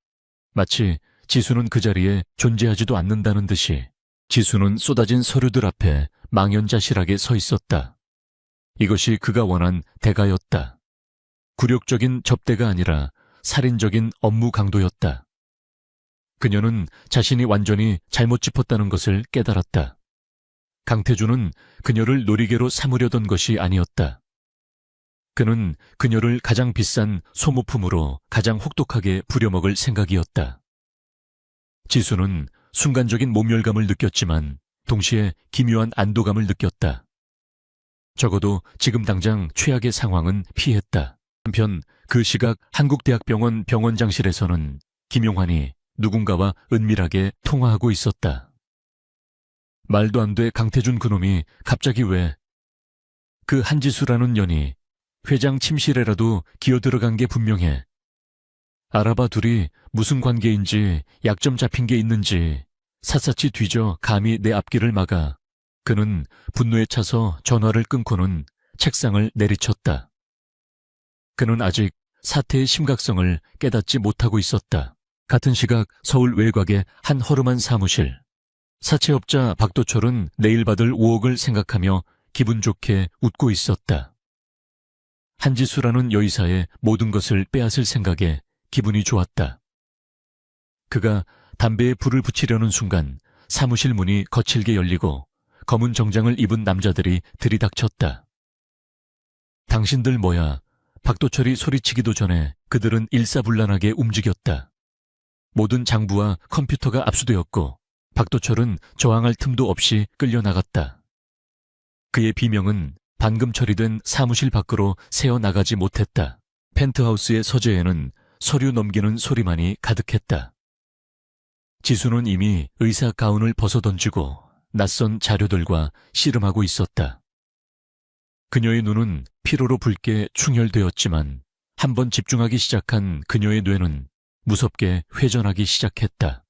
마치 지수는 그 자리에 존재하지도 않는다는 듯이. 지수는 쏟아진 서류들 앞에 망연자실하게 서 있었다. 이것이 그가 원한 대가였다. 굴욕적인 접대가 아니라 살인적인 업무 강도였다. 그녀는 자신이 완전히 잘못 짚었다는 것을 깨달았다. 강태준은 그녀를 놀이개로 삼으려던 것이 아니었다. 그는 그녀를 가장 비싼 소모품으로 가장 혹독하게 부려먹을 생각이었다. 지수는 순간적인 모멸감을 느꼈지만 동시에 기묘한 안도감을 느꼈다. 적어도 지금 당장 최악의 상황은 피했다. 한편 그 시각 한국대학병원 병원장실에서는 김용환이 누군가와 은밀하게 통화하고 있었다. 말도 안 돼. 강태준 그놈이 갑자기 왜? 그 한지수라는 년이 회장 침실에라도 기어들어간 게 분명해. 알아봐. 둘이 무슨 관계인지, 약점 잡힌 게 있는지 샅샅이 뒤져 감히 내 앞길을 막아. 그는 분노에 차서 전화를 끊고는 책상을 내리쳤다. 그는 아직 사태의 심각성을 깨닫지 못하고 있었다. 같은 시각 서울 외곽의 한 허름한 사무실. 사채업자 박도철은 내일 받을 5억을 생각하며 기분 좋게 웃고 있었다. 한지수라는 여의사의 모든 것을 빼앗을 생각에 기분이 좋았다. 그가 담배에 불을 붙이려는 순간 사무실 문이 거칠게 열리고 검은 정장을 입은 남자들이 들이닥쳤다. 당신들 뭐야? 박도철이 소리치기도 전에 그들은 일사불란하게 움직였다. 모든 장부와 컴퓨터가 압수되었고 박도철은 저항할 틈도 없이 끌려나갔다. 그의 비명은 방금 처리된 사무실 밖으로 새어나가지 못했다. 펜트하우스의 서재에는 서류 넘기는 소리만이 가득했다. 지수는 이미 의사 가운을 벗어던지고 낯선 자료들과 씨름하고 있었다. 그녀의 눈은 피로로 붉게 충혈되었지만 한번 집중하기 시작한 그녀의 뇌는 무섭게 회전하기 시작했다.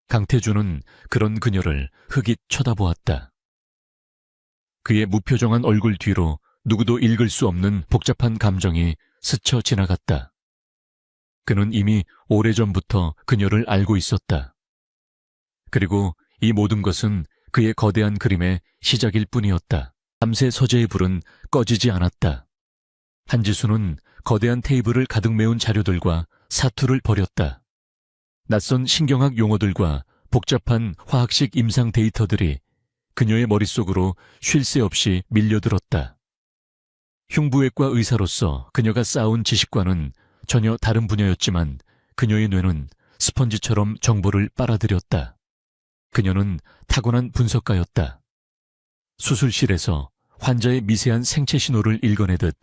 강태준은 그런 그녀를 흐깃 쳐다보았다. 그의 무표정한 얼굴 뒤로 누구도 읽을 수 없는 복잡한 감정이 스쳐 지나갔다. 그는 이미 오래전부터 그녀를 알고 있었다. 그리고 이 모든 것은 그의 거대한 그림의 시작일 뿐이었다. 밤새 서재의 불은 꺼지지 않았다. 한지수는 거대한 테이블을 가득 메운 자료들과 사투를 벌였다. 낯선 신경학 용어들과 복잡한 화학식 임상 데이터들이 그녀의 머릿속으로 쉴 새 없이 밀려들었다. 흉부외과 의사로서 그녀가 쌓아온 지식과는 전혀 다른 분야였지만 그녀의 뇌는 스펀지처럼 정보를 빨아들였다. 그녀는 타고난 분석가였다. 수술실에서 환자의 미세한 생체 신호를 읽어내듯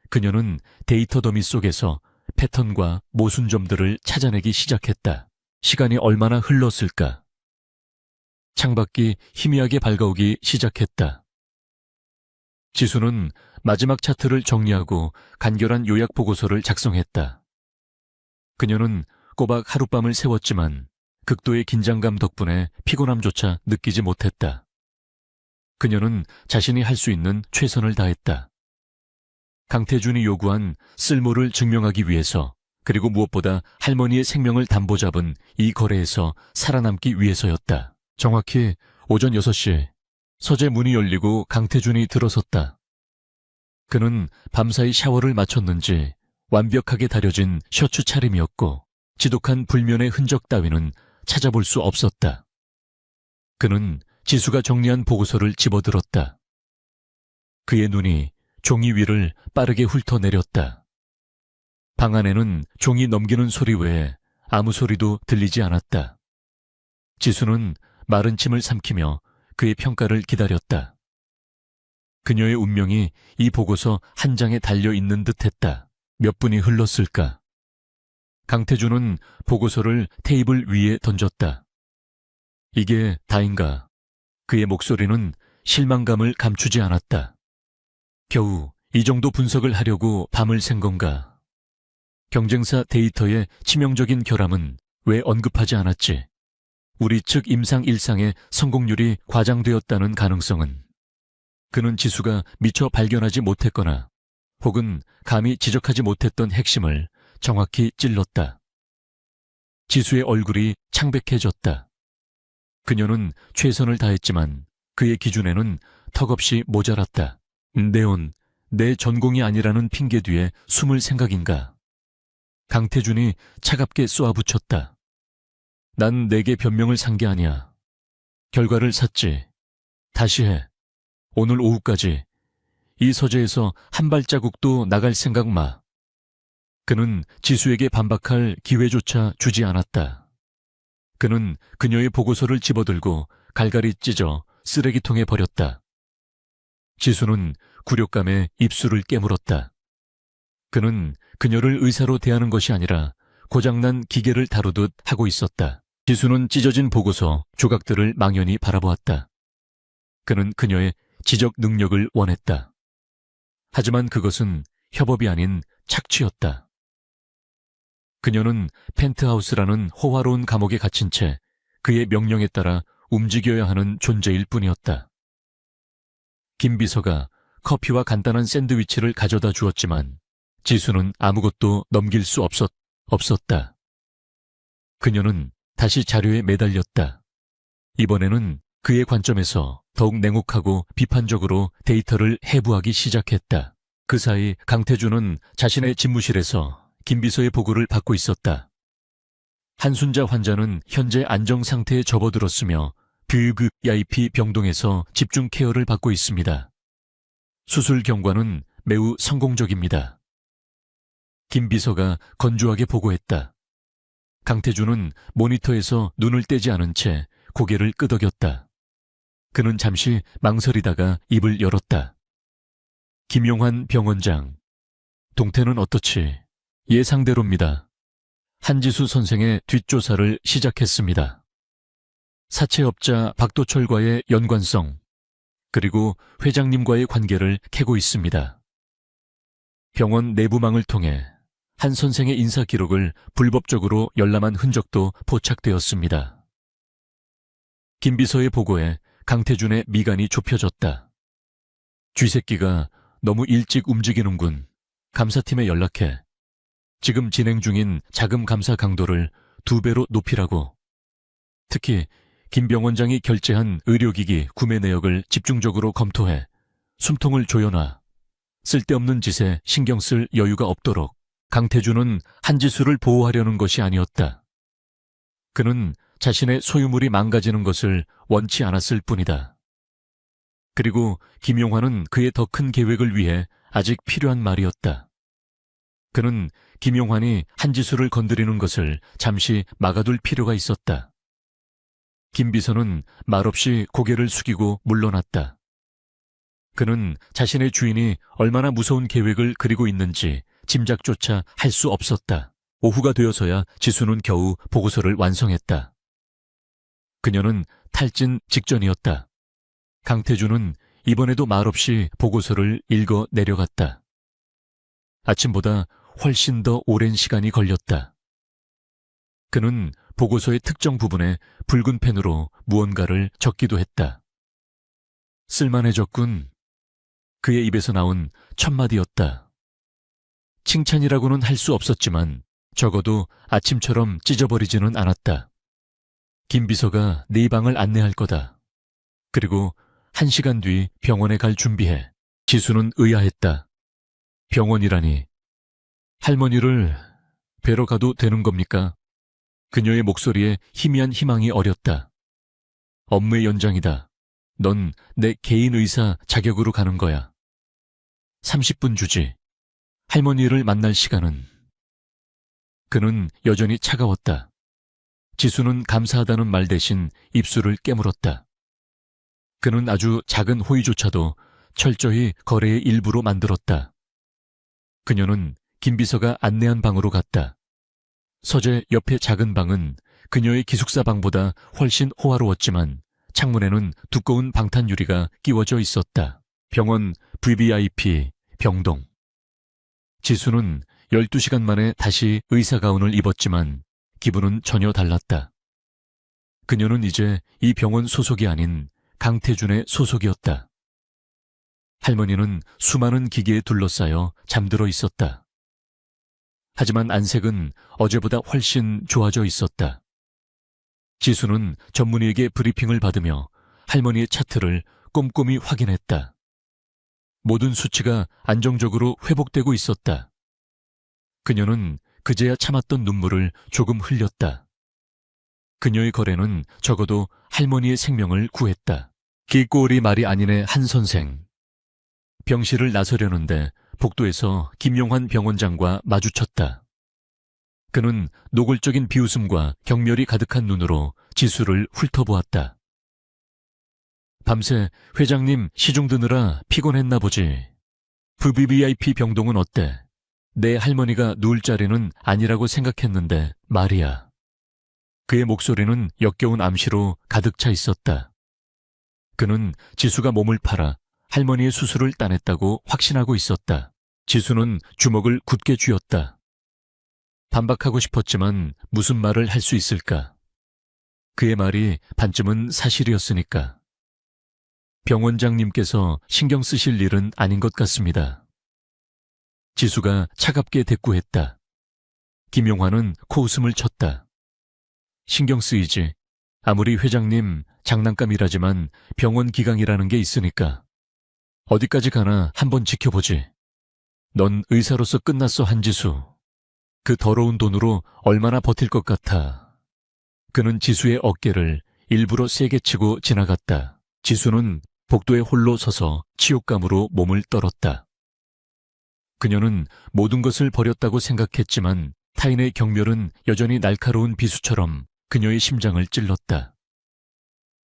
그녀는 데이터 더미 속에서 패턴과 모순점들을 찾아내기 시작했다. 시간이 얼마나 흘렀을까? 창밖이 희미하게 밝아오기 시작했다. 지수는 마지막 차트를 정리하고 간결한 요약 보고서를 작성했다. 그녀는 꼬박 하룻밤을 새웠지만 극도의 긴장감 덕분에 피곤함조차 느끼지 못했다. 그녀는 자신이 할 수 있는 최선을 다했다. 강태준이 요구한 쓸모를 증명하기 위해서, 그리고 무엇보다 할머니의 생명을 담보 잡은 이 거래에서 살아남기 위해서였다. 정확히 오전 6시 서재 문이 열리고 강태준이 들어섰다. 그는 밤사이 샤워를 마쳤는지 완벽하게 다려진 셔츠 차림이었고 지독한 불면의 흔적 따위는 찾아볼 수 없었다. 그는 지수가 정리한 보고서를 집어들었다. 그의 눈이 종이 위를 빠르게 훑어내렸다. 방 안에는 종이 넘기는 소리 외에 아무 소리도 들리지 않았다. 지수는 마른 침을 삼키며 그의 평가를 기다렸다. 그녀의 운명이 이 보고서 한 장에 달려있는 듯했다. 몇 분이 흘렀을까? 강태준은 보고서를 테이블 위에 던졌다. 이게 다인가? 그의 목소리는 실망감을 감추지 않았다. 겨우 이 정도 분석을 하려고 밤을 샌 건가? 경쟁사 데이터의 치명적인 결함은 왜 언급하지 않았지? 우리 측 임상 1상의 성공률이 과장되었다는 가능성은? 그는 지수가 미처 발견하지 못했거나 혹은 감히 지적하지 못했던 핵심을 정확히 찔렀다. 지수의 얼굴이 창백해졌다. 그녀는 최선을 다했지만 그의 기준에는 턱없이 모자랐다. 네온, 내 전공이 아니라는 핑계 뒤에 숨을 생각인가? 강태준이 차갑게 쏘아붙였다. 난 내게 변명을 산 게 아니야. 결과를 샀지. 다시 해. 오늘 오후까지 이 서재에서 한 발자국도 나갈 생각 마. 그는 지수에게 반박할 기회조차 주지 않았다. 그는 그녀의 보고서를 집어들고 갈갈이 찢어 쓰레기통에 버렸다. 지수는 굴욕감에 입술을 깨물었다. 그는 그녀를 의사로 대하는 것이 아니라 고장난 기계를 다루듯 하고 있었다. 지수는 찢어진 보고서 조각들을 망연히 바라보았다. 그는 그녀의 지적 능력을 원했다. 하지만 그것은 협업이 아닌 착취였다. 그녀는 펜트하우스라는 호화로운 감옥에 갇힌 채 그의 명령에 따라 움직여야 하는 존재일 뿐이었다. 김 비서가 커피와 간단한 샌드위치를 가져다 주었지만 지수는 아무것도 넘길 수 없었다. 그녀는 다시 자료에 매달렸다. 이번에는 그의 관점에서 더욱 냉혹하고 비판적으로 데이터를 해부하기 시작했다. 그 사이 강태준은 자신의 집무실에서 김 비서의 보고를 받고 있었다. 한순자 환자는 현재 안정 상태에 접어들었으며 VIP 병동에서 집중 케어를 받고 있습니다. 수술 경과는 매우 성공적입니다. 김 비서가 건조하게 보고했다. 강태준은 모니터에서 눈을 떼지 않은 채 고개를 끄덕였다. 그는 잠시 망설이다가 입을 열었다. 김용환 병원장, 동태는 어떻지? 예상대로입니다. 한지수 선생의 뒷조사를 시작했습니다. 사채업자 박도철과의 연관성, 그리고 회장님과의 관계를 캐고 있습니다. 병원 내부망을 통해 한 선생의 인사 기록을 불법적으로 열람한 흔적도 포착되었습니다. 김 비서의 보고에 강태준의 미간이 좁혀졌다. 쥐새끼가 너무 일찍 움직이는군. 감사팀에 연락해. 지금 진행 중인 자금 감사 강도를 2배로 높이라고. 특히 김 병원장이 결제한 의료기기 구매 내역을 집중적으로 검토해 숨통을 조여놔. 쓸데없는 짓에 신경 쓸 여유가 없도록. 강태준은 한지수를 보호하려는 것이 아니었다. 그는 자신의 소유물이 망가지는 것을 원치 않았을 뿐이다. 그리고 김용환은 그의 더 큰 계획을 위해 아직 필요한 말이었다. 그는 김용환이 한지수를 건드리는 것을 잠시 막아둘 필요가 있었다. 김 비서는 말없이 고개를 숙이고 물러났다. 그는 자신의 주인이 얼마나 무서운 계획을 그리고 있는지 짐작조차 할 수 없었다. 오후가 되어서야 지수는 겨우 보고서를 완성했다. 그녀는 탈진 직전이었다. 강태준은 이번에도 말없이 보고서를 읽어 내려갔다. 아침보다 훨씬 더 오랜 시간이 걸렸다. 그는 보고서의 특정 부분에 붉은 펜으로 무언가를 적기도 했다. 쓸만해졌군. 그의 입에서 나온 첫 마디였다. 칭찬이라고는 할 수 없었지만 적어도 아침처럼 찢어버리지는 않았다. 김 비서가 네 방을 안내할 거다. 그리고 1시간 뒤 병원에 갈 준비해. 지수는 의아했다. 병원이라니. 할머니를 뵈러 가도 되는 겁니까? 그녀의 목소리에 희미한 희망이 어렸다. 업무의 연장이다. 넌 내 개인 의사 자격으로 가는 거야. 30분 주지. 할머니를 만날 시간은. 그는 여전히 차가웠다. 지수는 감사하다는 말 대신 입술을 깨물었다. 그는 아주 작은 호의조차도 철저히 거래의 일부로 만들었다. 그녀는 김 비서가 안내한 방으로 갔다. 서재 옆의 작은 방은 그녀의 기숙사 방보다 훨씬 호화로웠지만 창문에는 두꺼운 방탄 유리가 끼워져 있었다. 병원 VVIP 병동. 지수는 12시간 만에 다시 의사 가운을 입었지만 기분은 전혀 달랐다. 그녀는 이제 이 병원 소속이 아닌 강태준의 소속이었다. 할머니는 수많은 기계에 둘러싸여 잠들어 있었다. 하지만 안색은 어제보다 훨씬 좋아져 있었다. 지수는 전문의에게 브리핑을 받으며 할머니의 차트를 꼼꼼히 확인했다. 모든 수치가 안정적으로 회복되고 있었다. 그녀는 그제야 참았던 눈물을 조금 흘렸다. 그녀의 거래는 적어도 할머니의 생명을 구했다. 기꼬리 말이 아니네 한 선생. 병실을 나서려는데 복도에서 김용환 병원장과 마주쳤다. 그는 노골적인 비웃음과 경멸이 가득한 눈으로 지수를 훑어보았다. 밤새 회장님 시중 드느라 피곤했나 보지. VVIP 병동은 어때? 내 할머니가 누울 자리는 아니라고 생각했는데 말이야. 그의 목소리는 역겨운 암시로 가득 차 있었다. 그는 지수가 몸을 팔아 할머니의 수술을 따냈다고 확신하고 있었다. 지수는 주먹을 굳게 쥐었다. 반박하고 싶었지만 무슨 말을 할 수 있을까? 그의 말이 반쯤은 사실이었으니까. 병원장님께서 신경 쓰실 일은 아닌 것 같습니다. 지수가 차갑게 대꾸했다. 김용환은 코웃음을 쳤다. 신경 쓰이지. 아무리 회장님 장난감이라지만 병원 기강이라는 게 있으니까. 어디까지 가나 한번 지켜보지. 넌 의사로서 끝났어, 한지수. 그 더러운 돈으로 얼마나 버틸 것 같아. 그는 지수의 어깨를 일부러 세게 치고 지나갔다. 지수는 복도에 홀로 서서 치욕감으로 몸을 떨었다. 그녀는 모든 것을 버렸다고 생각했지만 타인의 경멸은 여전히 날카로운 비수처럼 그녀의 심장을 찔렀다.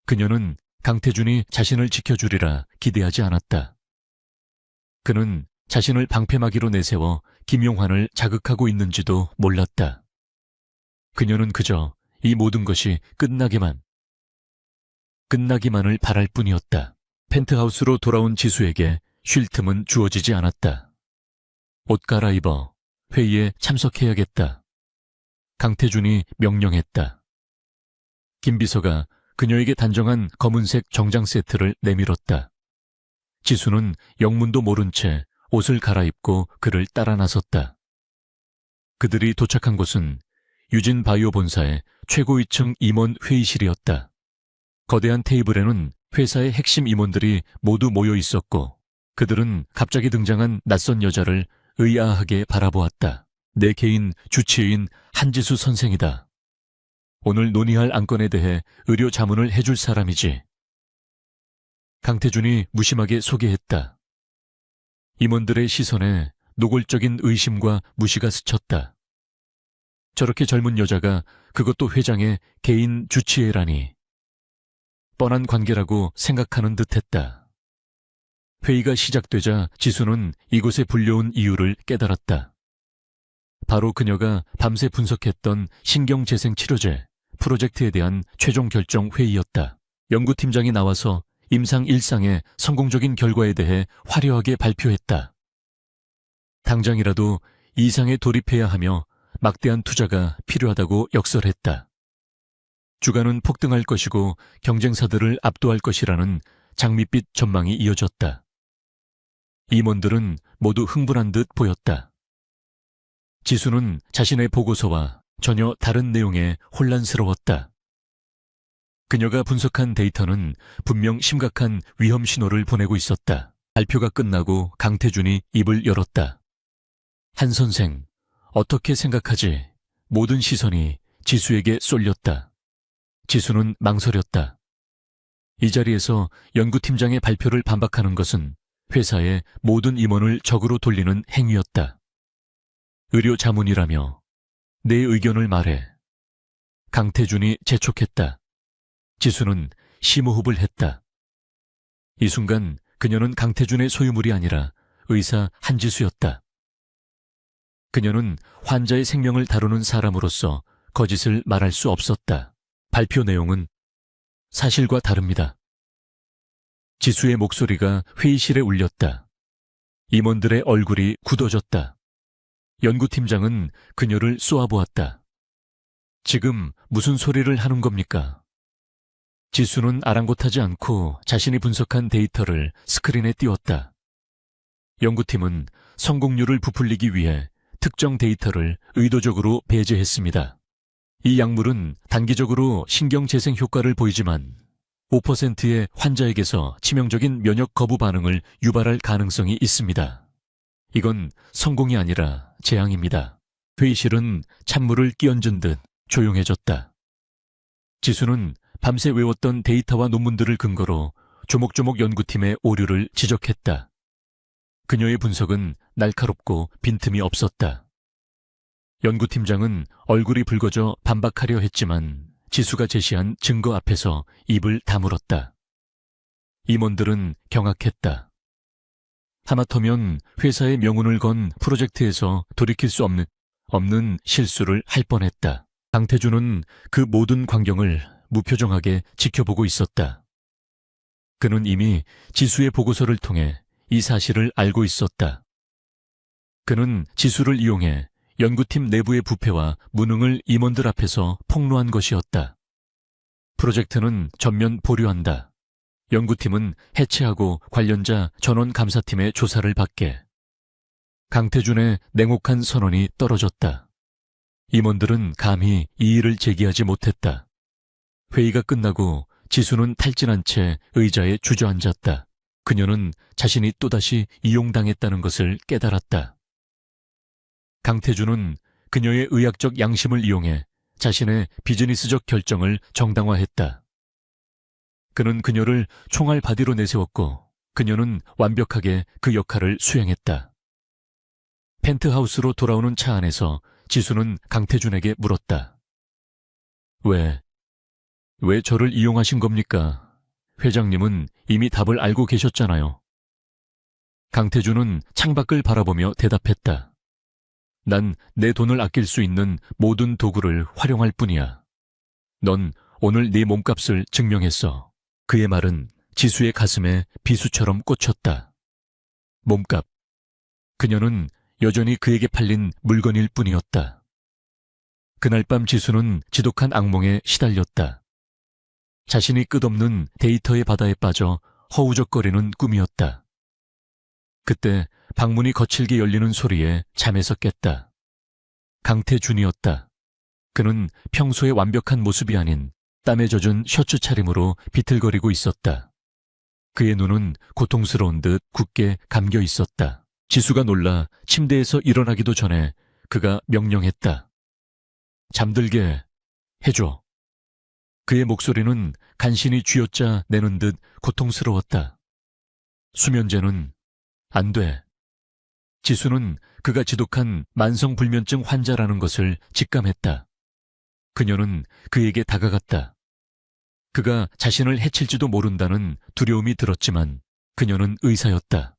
그녀는 강태준이 자신을 지켜주리라 기대하지 않았다. 그는 자신을 방패막이로 내세워 김용환을 자극하고 있는지도 몰랐다. 그녀는 그저 이 모든 것이 끝나기만을 바랄 뿐이었다. 펜트하우스로 돌아온 지수에게 쉴 틈은 주어지지 않았다. 옷 갈아입어. 회의에 참석해야겠다. 강태준이 명령했다. 김 비서가 그녀에게 단정한 검은색 정장 세트를 내밀었다. 지수는 영문도 모른 채 옷을 갈아입고 그를 따라 나섰다. 그들이 도착한 곳은 유진 바이오 본사의 최고위층 임원 회의실이었다. 거대한 테이블에는 회사의 핵심 임원들이 모두 모여 있었고 그들은 갑자기 등장한 낯선 여자를 의아하게 바라보았다. 내 개인 주치의인 한지수 선생이다. 오늘 논의할 안건에 대해 의료 자문을 해줄 사람이지. 강태준이 무심하게 소개했다. 임원들의 시선에 노골적인 의심과 무시가 스쳤다. 저렇게 젊은 여자가 그것도 회장의 개인 주치의라니. 뻔한 관계라고 생각하는 듯했다. 회의가 시작되자 지수는 이곳에 불려온 이유를 깨달았다. 바로 그녀가 밤새 분석했던 신경재생 치료제 프로젝트에 대한 최종 결정 회의였다. 연구팀장이 나와서 임상 1상의 성공적인 결과에 대해 화려하게 발표했다. 당장이라도 2상에 돌입해야 하며 막대한 투자가 필요하다고 역설했다. 주가는 폭등할 것이고 경쟁사들을 압도할 것이라는 장밋빛 전망이 이어졌다. 임원들은 모두 흥분한 듯 보였다. 지수는 자신의 보고서와 전혀 다른 내용에 혼란스러웠다. 그녀가 분석한 데이터는 분명 심각한 위험 신호를 보내고 있었다. 발표가 끝나고 강태준이 입을 열었다. 한 선생, 어떻게 생각하지? 모든 시선이 지수에게 쏠렸다. 지수는 망설였다. 이 자리에서 연구팀장의 발표를 반박하는 것은 회사의 모든 임원을 적으로 돌리는 행위였다. 의료 자문이라며 내 의견을 말해. 강태준이 재촉했다. 지수는 심호흡을 했다. 이 순간 그녀는 강태준의 소유물이 아니라 의사 한지수였다. 그녀는 환자의 생명을 다루는 사람으로서 거짓을 말할 수 없었다. 발표 내용은 사실과 다릅니다. 지수의 목소리가 회의실에 울렸다. 임원들의 얼굴이 굳어졌다. 연구팀장은 그녀를 쏘아보았다. 지금 무슨 소리를 하는 겁니까? 지수는 아랑곳하지 않고 자신이 분석한 데이터를 스크린에 띄웠다. 연구팀은 성공률을 부풀리기 위해 특정 데이터를 의도적으로 배제했습니다. 이 약물은 단기적으로 신경재생 효과를 보이지만 5%의 환자에게서 치명적인 면역 거부 반응을 유발할 가능성이 있습니다. 이건 성공이 아니라 재앙입니다. 회의실은 찬물을 끼얹은 듯 조용해졌다. 지수는 밤새 외웠던 데이터와 논문들을 근거로 조목조목 연구팀의 오류를 지적했다. 그녀의 분석은 날카롭고 빈틈이 없었다. 연구팀장은 얼굴이 붉어져 반박하려 했지만 지수가 제시한 증거 앞에서 입을 다물었다. 임원들은 경악했다. 하마터면 회사의 명운을 건 프로젝트에서 돌이킬 수 없는 실수를 할 뻔했다. 강태준은 그 모든 광경을 무표정하게 지켜보고 있었다. 그는 이미 지수의 보고서를 통해 이 사실을 알고 있었다. 그는 지수를 이용해 연구팀 내부의 부패와 무능을 임원들 앞에서 폭로한 것이었다. 프로젝트는 전면 보류한다. 연구팀은 해체하고 관련자 전원 감사팀의 조사를 받게. 강태준의 냉혹한 선언이 떨어졌다. 임원들은 감히 이의를 제기하지 못했다. 회의가 끝나고 지수는 탈진한 채 의자에 주저앉았다. 그녀는 자신이 또다시 이용당했다는 것을 깨달았다. 강태준은 그녀의 의학적 양심을 이용해 자신의 비즈니스적 결정을 정당화했다. 그는 그녀를 총알 바디로 내세웠고 그녀는 완벽하게 그 역할을 수행했다. 펜트하우스로 돌아오는 차 안에서 지수는 강태준에게 물었다. 왜 저를 이용하신 겁니까? 회장님은 이미 답을 알고 계셨잖아요. 강태준은 창밖을 바라보며 대답했다. 난 내 돈을 아낄 수 있는 모든 도구를 활용할 뿐이야. 넌 오늘 네 몸값을 증명했어. 그의 말은 지수의 가슴에 비수처럼 꽂혔다. 몸값. 그녀는 여전히 그에게 팔린 물건일 뿐이었다. 그날 밤 지수는 지독한 악몽에 시달렸다. 자신이 끝없는 데이터의 바다에 빠져 허우적거리는 꿈이었다. 그때 방문이 거칠게 열리는 소리에 잠에서 깼다. 강태준이었다. 그는 평소의 완벽한 모습이 아닌 땀에 젖은 셔츠 차림으로 비틀거리고 있었다. 그의 눈은 고통스러운 듯 굳게 감겨 있었다. 지수가 놀라 침대에서 일어나기도 전에 그가 명령했다. 잠들게 해줘. 그의 목소리는 간신히 쥐어짜 내는 듯 고통스러웠다. 수면제는 안 돼. 지수는 그가 지독한 만성불면증 환자라는 것을 직감했다. 그녀는 그에게 다가갔다. 그가 자신을 해칠지도 모른다는 두려움이 들었지만 그녀는 의사였다.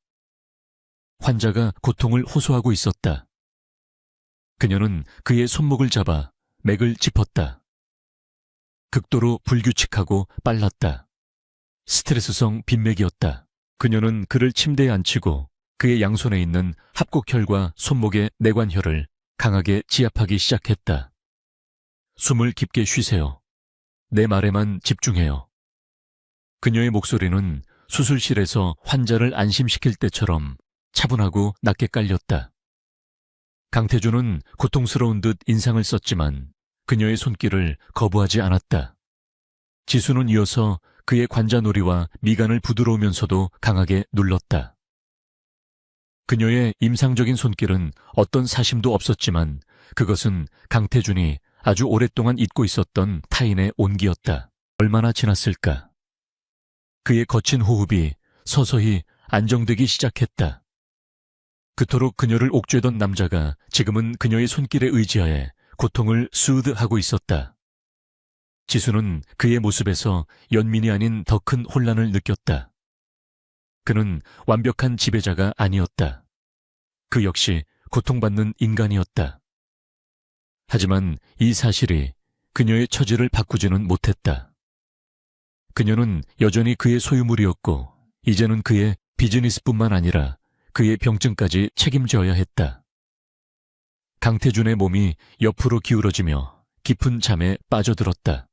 환자가 고통을 호소하고 있었다. 그녀는 그의 손목을 잡아 맥을 짚었다. 극도로 불규칙하고 빨랐다. 스트레스성 빈맥이었다. 그녀는 그를 침대에 앉히고 그의 양손에 있는 합곡혈과 손목의 내관혈을 강하게 지압하기 시작했다. 숨을 깊게 쉬세요. 내 말에만 집중해요. 그녀의 목소리는 수술실에서 환자를 안심시킬 때처럼 차분하고 낮게 깔렸다. 강태준은 고통스러운 듯 인상을 썼지만 그녀의 손길을 거부하지 않았다. 지수는 이어서 그의 관자놀이와 미간을 부드러우면서도 강하게 눌렀다. 그녀의 임상적인 손길은 어떤 사심도 없었지만 그것은 강태준이 아주 오랫동안 잊고 있었던 타인의 온기였다. 얼마나 지났을까? 그의 거친 호흡이 서서히 안정되기 시작했다. 그토록 그녀를 옥죄던 남자가 지금은 그녀의 손길에 의지하에 고통을 수으드하고 있었다. 지수는 그의 모습에서 연민이 아닌 더 큰 혼란을 느꼈다. 그는 완벽한 지배자가 아니었다. 그 역시 고통받는 인간이었다. 하지만 이 사실이 그녀의 처지를 바꾸지는 못했다. 그녀는 여전히 그의 소유물이었고 이제는 그의 비즈니스뿐만 아니라 그의 병증까지 책임져야 했다. 강태준의 몸이 옆으로 기울어지며 깊은 잠에 빠져들었다.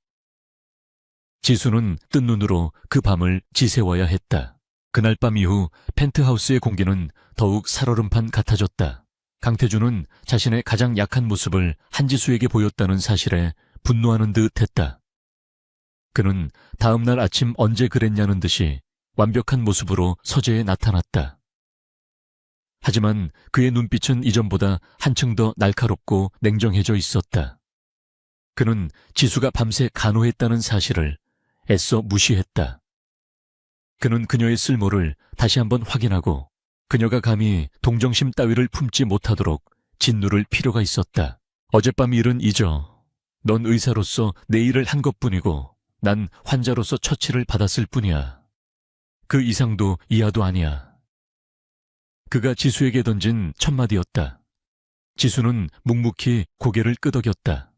지수는 뜬 눈으로 그 밤을 지새워야 했다. 그날 밤 이후 펜트하우스의 공기는 더욱 살얼음판 같아졌다. 강태준은 자신의 가장 약한 모습을 한지수에게 보였다는 사실에 분노하는 듯 했다. 그는 다음 날 아침 언제 그랬냐는 듯이 완벽한 모습으로 서재에 나타났다. 하지만 그의 눈빛은 이전보다 한층 더 날카롭고 냉정해져 있었다. 그는 지수가 밤새 간호했다는 사실을 애써 무시했다. 그는 그녀의 쓸모를 다시 한번 확인하고 그녀가 감히 동정심 따위를 품지 못하도록 짓누를 필요가 있었다. 어젯밤 일은 잊어. 넌 의사로서 내 일을 한 것뿐이고 난 환자로서 처치를 받았을 뿐이야. 그 이상도 이하도 아니야. 그가 지수에게 던진 첫마디였다. 지수는 묵묵히 고개를 끄덕였다.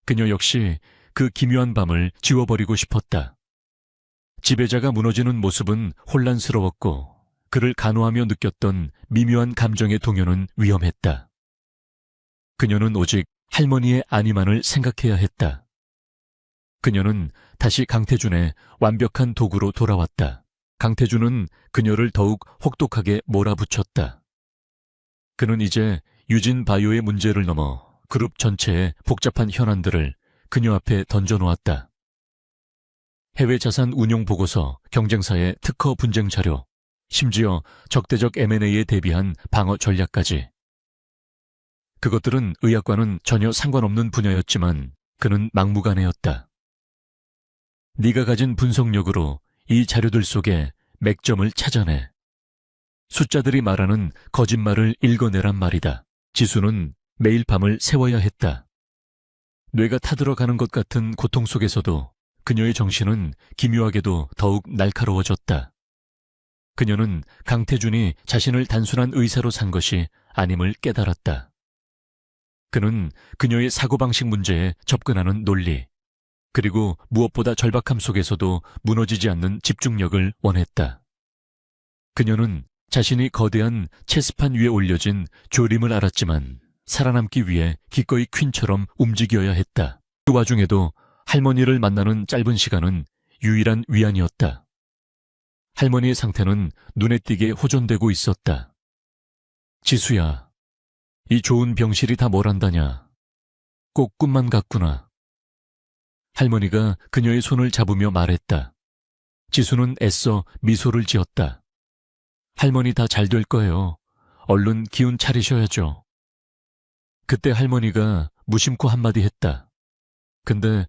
그녀 역시 그 기묘한 밤을 지워버리고 싶었다. 지배자가 무너지는 모습은 혼란스러웠고 그를 간호하며 느꼈던 미묘한 감정의 동요는 위험했다. 그녀는 오직 할머니의 안위만을 생각해야 했다. 그녀는 다시 강태준의 완벽한 도구로 돌아왔다. 강태준은 그녀를 더욱 혹독하게 몰아붙였다. 그는 이제 유진 바이오의 문제를 넘어 그룹 전체의 복잡한 현안들을 그녀 앞에 던져놓았다. 해외 자산 운용 보고서, 경쟁사의 특허 분쟁 자료, 심지어 적대적 M&A에 대비한 방어 전략까지. 그것들은 의학과는 전혀 상관없는 분야였지만 그는 막무가내였다. 네가 가진 분석력으로 이 자료들 속에 맥점을 찾아내. 숫자들이 말하는 거짓말을 읽어내란 말이다. 지수는 매일 밤을 새워야 했다. 뇌가 타들어가는 것 같은 고통 속에서도 그녀의 정신은 기묘하게도 더욱 날카로워졌다. 그녀는 강태준이 자신을 단순한 의사로 산 것이 아님을 깨달았다. 그는 그녀의 사고방식 문제에 접근하는 논리, 그리고 무엇보다 절박함 속에서도 무너지지 않는 집중력을 원했다. 그녀는 자신이 거대한 체스판 위에 올려진 조림을 알았지만 살아남기 위해 기꺼이 퀸처럼 움직여야 했다. 그 와중에도 할머니를 만나는 짧은 시간은 유일한 위안이었다. 할머니의 상태는 눈에 띄게 호전되고 있었다. 지수야, 이 좋은 병실이 다 뭘 한다냐. 꼭 꿈만 같구나. 할머니가 그녀의 손을 잡으며 말했다. 지수는 애써 미소를 지었다. 할머니 다 잘 될 거예요. 얼른 기운 차리셔야죠. 그때 할머니가 무심코 한마디 했다. 근데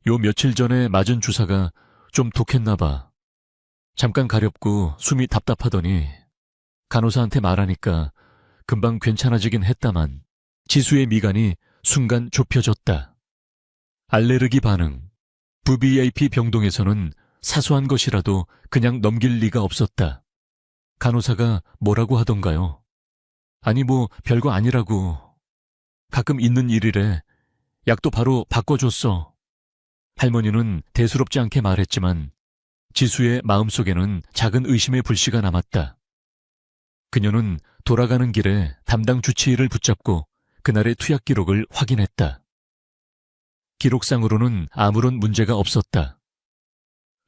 요 며칠 전에 맞은 주사가 좀 독했나 봐. 잠깐 가렵고 숨이 답답하더니 간호사한테 말하니까 금방 괜찮아지긴 했다만. 지수의 미간이 순간 좁혀졌다. 알레르기 반응. VVIP 병동에서는 사소한 것이라도 그냥 넘길 리가 없었다. 간호사가 뭐라고 하던가요? 아니 뭐 별거 아니라고. 가끔 있는 일이래. 약도 바로 바꿔줬어. 할머니는 대수롭지 않게 말했지만 지수의 마음속에는 작은 의심의 불씨가 남았다. 그녀는 돌아가는 길에 담당 주치의를 붙잡고 그날의 투약 기록을 확인했다. 기록상으로는 아무런 문제가 없었다.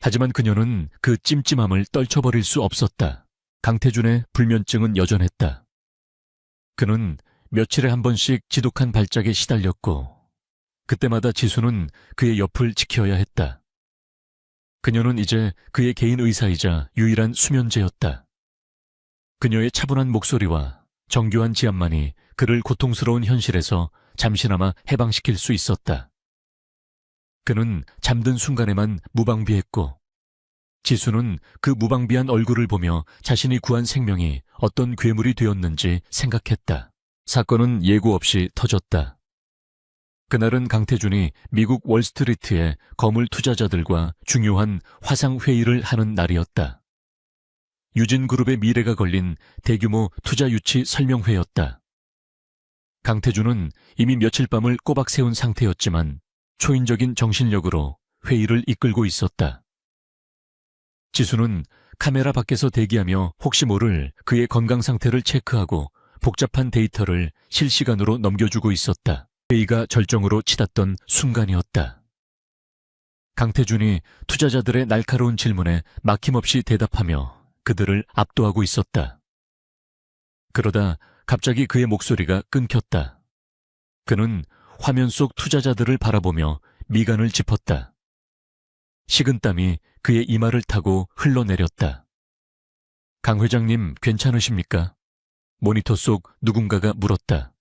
하지만 그녀는 그 찜찜함을 떨쳐버릴 수 없었다. 강태준의 불면증은 여전했다. 그는 며칠에 한 번씩 지독한 발작에 시달렸고 그때마다 지수는 그의 옆을 지켜야 했다. 그녀는 이제 그의 개인 의사이자 유일한 수면제였다. 그녀의 차분한 목소리와 정교한 지압만이 그를 고통스러운 현실에서 잠시나마 해방시킬 수 있었다. 그는 잠든 순간에만 무방비했고 지수는 그 무방비한 얼굴을 보며 자신이 구한 생명이 어떤 괴물이 되었는지 생각했다. 사건은 예고 없이 터졌다. 그날은 강태준이 미국 월스트리트의 거물 투자자들과 중요한 화상회의를 하는 날이었다. 유진그룹의 미래가 걸린 대규모 투자 유치 설명회였다. 강태준은 이미 며칠 밤을 꼬박 세운 상태였지만 초인적인 정신력으로 회의를 이끌고 있었다. 지수는 카메라 밖에서 대기하며 혹시 모를 그의 건강 상태를 체크하고 복잡한 데이터를 실시간으로 넘겨주고 있었다. 회의가 절정으로 치닫던 순간이었다. 강태준이 투자자들의 날카로운 질문에 막힘없이 대답하며 그들을 압도하고 있었다. 그러다 갑자기 그의 목소리가 끊겼다. 그는 화면 속 투자자들을 바라보며 미간을 짚었다. 식은땀이 그의 이마를 타고 흘러내렸다. 강 회장님 괜찮으십니까? 모니터 속 누군가가 물었다.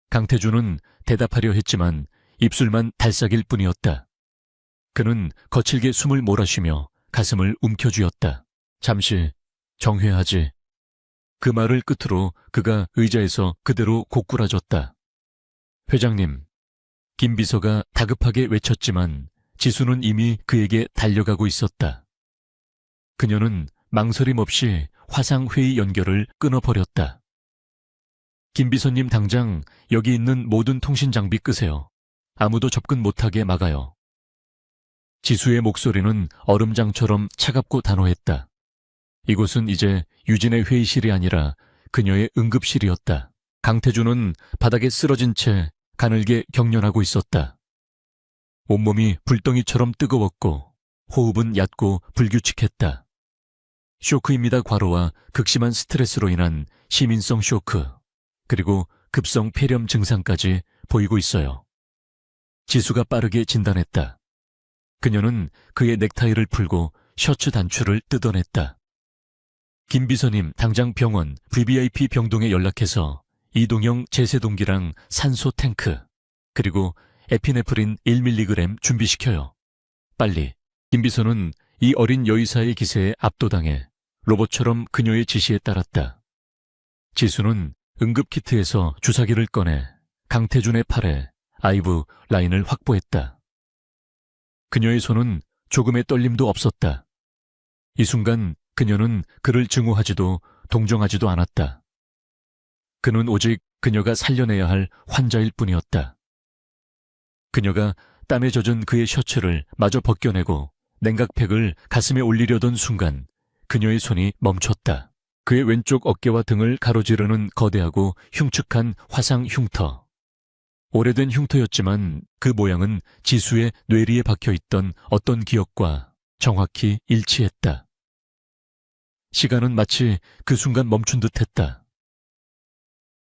강태준은 대답하려 했지만 입술만 달싹일 뿐이었다. 그는 거칠게 숨을 몰아쉬며 가슴을 움켜쥐었다. 잠시 정회하지. 그 말을 끝으로 그가 의자에서 그대로 고꾸라졌다. 회장님, 김 비서가 다급하게 외쳤지만 지수는 이미 그에게 달려가고 있었다. 그녀는 망설임 없이 화상회의 연결을 끊어버렸다. 김 비서님 당장 여기 있는 모든 통신 장비 끄세요. 아무도 접근 못하게 막아요. 지수의 목소리는 얼음장처럼 차갑고 단호했다. 이곳은 이제 유진의 회의실이 아니라 그녀의 응급실이었다. 강태준은 바닥에 쓰러진 채 가늘게 경련하고 있었다. 온몸이 불덩이처럼 뜨거웠고 호흡은 얕고 불규칙했다. 쇼크입니다. 과로와 극심한 스트레스로 인한 시민성 쇼크, 그리고 급성 폐렴 증상까지 보이고 있어요. 지수가 빠르게 진단했다. 그녀는 그의 넥타이를 풀고 셔츠 단추를 뜯어냈다. 김 비서님 당장 병원 VVIP 병동에 연락해서 이동형 제세동기랑 산소 탱크, 그리고 에피네프린 1mg 준비시켜요. 빨리. 김 비서는 이 어린 여의사의 기세에 압도당해 로봇처럼 그녀의 지시에 따랐다. 지수는 응급키트에서 주사기를 꺼내 강태준의 팔에 아이브 라인을 확보했다. 그녀의 손은 조금의 떨림도 없었다. 이 순간 그녀는 그를 증오하지도 동정하지도 않았다. 그는 오직 그녀가 살려내야 할 환자일 뿐이었다. 그녀가 땀에 젖은 그의 셔츠를 마저 벗겨내고 냉각팩을 가슴에 올리려던 순간 그녀의 손이 멈췄다. 그의 왼쪽 어깨와 등을 가로지르는 거대하고 흉측한 화상 흉터. 오래된 흉터였지만 그 모양은 지수의 뇌리에 박혀있던 어떤 기억과 정확히 일치했다. 시간은 마치 그 순간 멈춘 듯했다.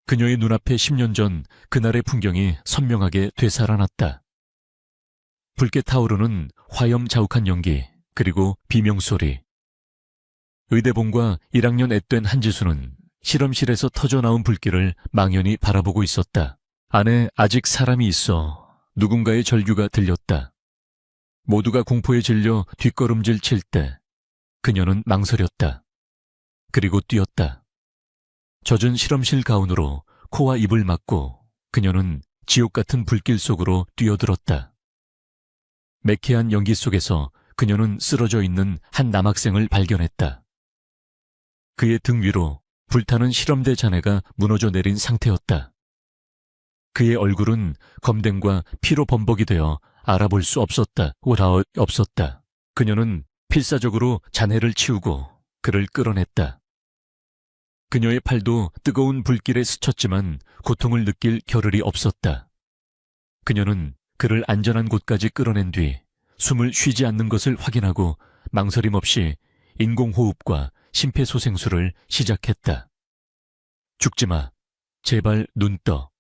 그녀의 눈앞에 10년 전 그날의 풍경이 선명하게 되살아났다. 붉게 타오르는 화염 자욱한 연기, 그리고 비명소리. 의대봉과 1학년 앳된 한지수는 실험실에서 터져나온 불길을 망연히 바라보고 있었다. 안에 아직 사람이 있어 누군가의 절규가 들렸다. 모두가 공포에 질려 뒷걸음질 칠 때 그녀는 망설였다. 그리고 뛰었다. 젖은 실험실 가운으로 코와 입을 막고 그녀는 지옥 같은 불길 속으로 뛰어들었다. 매캐한 연기 속에서 그녀는 쓰러져 있는 한 남학생을 발견했다. 그의 등 위로 불타는 실험대 잔해가 무너져 내린 상태였다. 그의 얼굴은 검댕과 피로 범벅이 되어 알아볼 수 없었다. 없었다. 그녀는 필사적으로 잔해를 치우고 그를 끌어냈다. 그녀의 팔도 뜨거운 불길에 스쳤지만 고통을 느낄 겨를이 없었다. 그녀는 그를 안전한 곳까지 끌어낸 뒤 숨을 쉬지 않는 것을 확인하고 망설임 없이 인공호흡과 심폐소생술을 시작했다. 죽지마. 제발 눈 떠.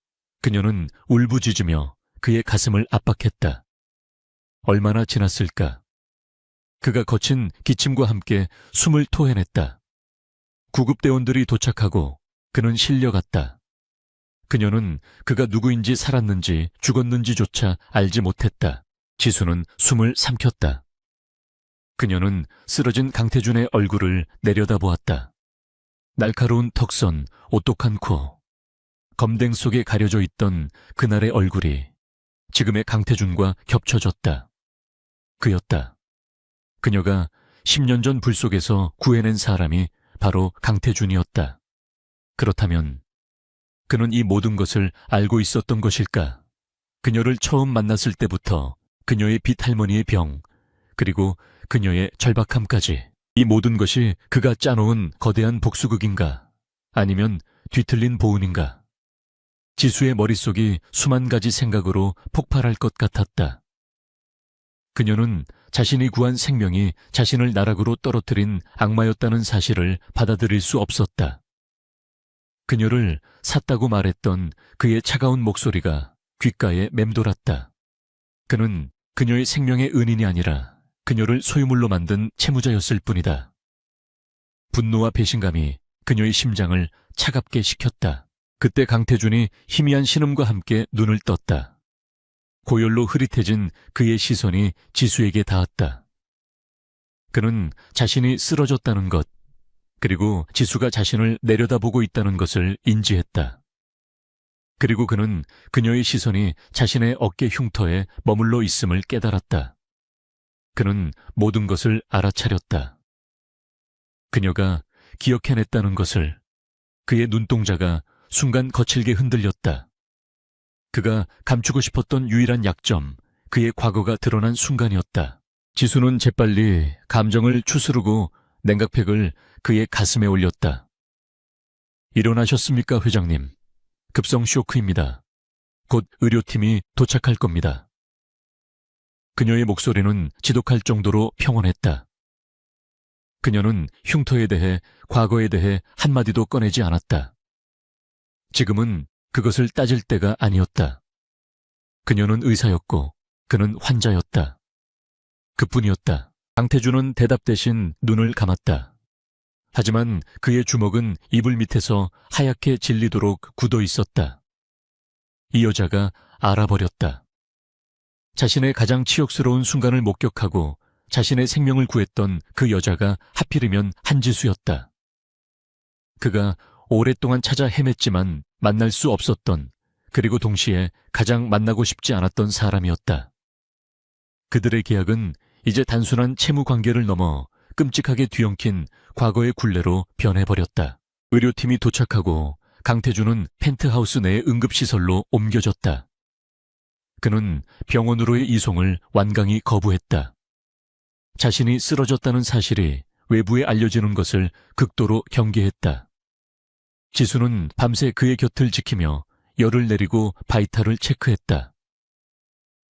그녀는 울부짖으며 그의 가슴을 압박했다. 얼마나 지났을까? 그가 거친 기침과 함께 숨을 토해냈다. 구급대원들이 도착하고 그는 실려갔다. 그녀는 그가 누구인지 살았는지 죽었는지조차 알지 못했다. 지수는 숨을 삼켰다. 그녀는 쓰러진 강태준의 얼굴을 내려다보았다. 날카로운 턱선, 오똑한 코, 검댕 속에 가려져 있던 그날의 얼굴이 지금의 강태준과 겹쳐졌다. 그였다. 그녀가 10년 전 불 속에서 구해낸 사람이 바로 강태준이었다. 그렇다면 그는 이 모든 것을 알고 있었던 것일까? 그녀를 처음 만났을 때부터 그녀의 빚할머니의 병, 그리고 그녀의 절박함까지 이 모든 것이 그가 짜놓은 거대한 복수극인가? 아니면 뒤틀린 보은인가? 지수의 머릿속이 수만 가지 생각으로 폭발할 것 같았다. 그녀는 자신이 구한 생명이 자신을 나락으로 떨어뜨린 악마였다는 사실을 받아들일 수 없었다. 그녀를 샀다고 말했던 그의 차가운 목소리가 귓가에 맴돌았다. 그는 그녀의 생명의 은인이 아니라 그녀를 소유물로 만든 채무자였을 뿐이다. 분노와 배신감이 그녀의 심장을 차갑게 식혔다. 그때 강태준이 희미한 신음과 함께 눈을 떴다. 고열로 흐릿해진 그의 시선이 지수에게 닿았다. 그는 자신이 쓰러졌다는 것, 그리고 지수가 자신을 내려다보고 있다는 것을 인지했다. 그리고 그는 그녀의 시선이 자신의 어깨 흉터에 머물러 있음을 깨달았다. 그는 모든 것을 알아차렸다. 그녀가 기억해냈다는 것을. 그의 눈동자가 순간 거칠게 흔들렸다. 그가 감추고 싶었던 유일한 약점, 그의 과거가 드러난 순간이었다. 지수는 재빨리 감정을 추스르고 냉각팩을 그의 가슴에 올렸다. 일어나셨습니까, 회장님? 급성 쇼크입니다. 곧 의료팀이 도착할 겁니다. 그녀의 목소리는 지독할 정도로 평온했다. 그녀는 흉터에 대해, 과거에 대해 한마디도 꺼내지 않았다. 지금은 그것을 따질 때가 아니었다. 그녀는 의사였고 그는 환자였다. 그뿐이었다. 강태준은 대답 대신 눈을 감았다. 하지만 그의 주먹은 이불 밑에서 하얗게 질리도록 굳어 있었다. 이 여자가 알아버렸다. 자신의 가장 치욕스러운 순간을 목격하고 자신의 생명을 구했던 그 여자가 하필이면 한지수였다. 그가 오랫동안 찾아 헤맸지만 만날 수 없었던, 그리고 동시에 가장 만나고 싶지 않았던 사람이었다. 그들의 계약은 이제 단순한 채무 관계를 넘어 끔찍하게 뒤엉킨 과거의 굴레로 변해버렸다. 의료팀이 도착하고 강태준은 펜트하우스 내의 응급시설로 옮겨졌다. 그는 병원으로의 이송을 완강히 거부했다. 자신이 쓰러졌다는 사실이 외부에 알려지는 것을 극도로 경계했다. 지수는 밤새 그의 곁을 지키며 열을 내리고 바이탈을 체크했다.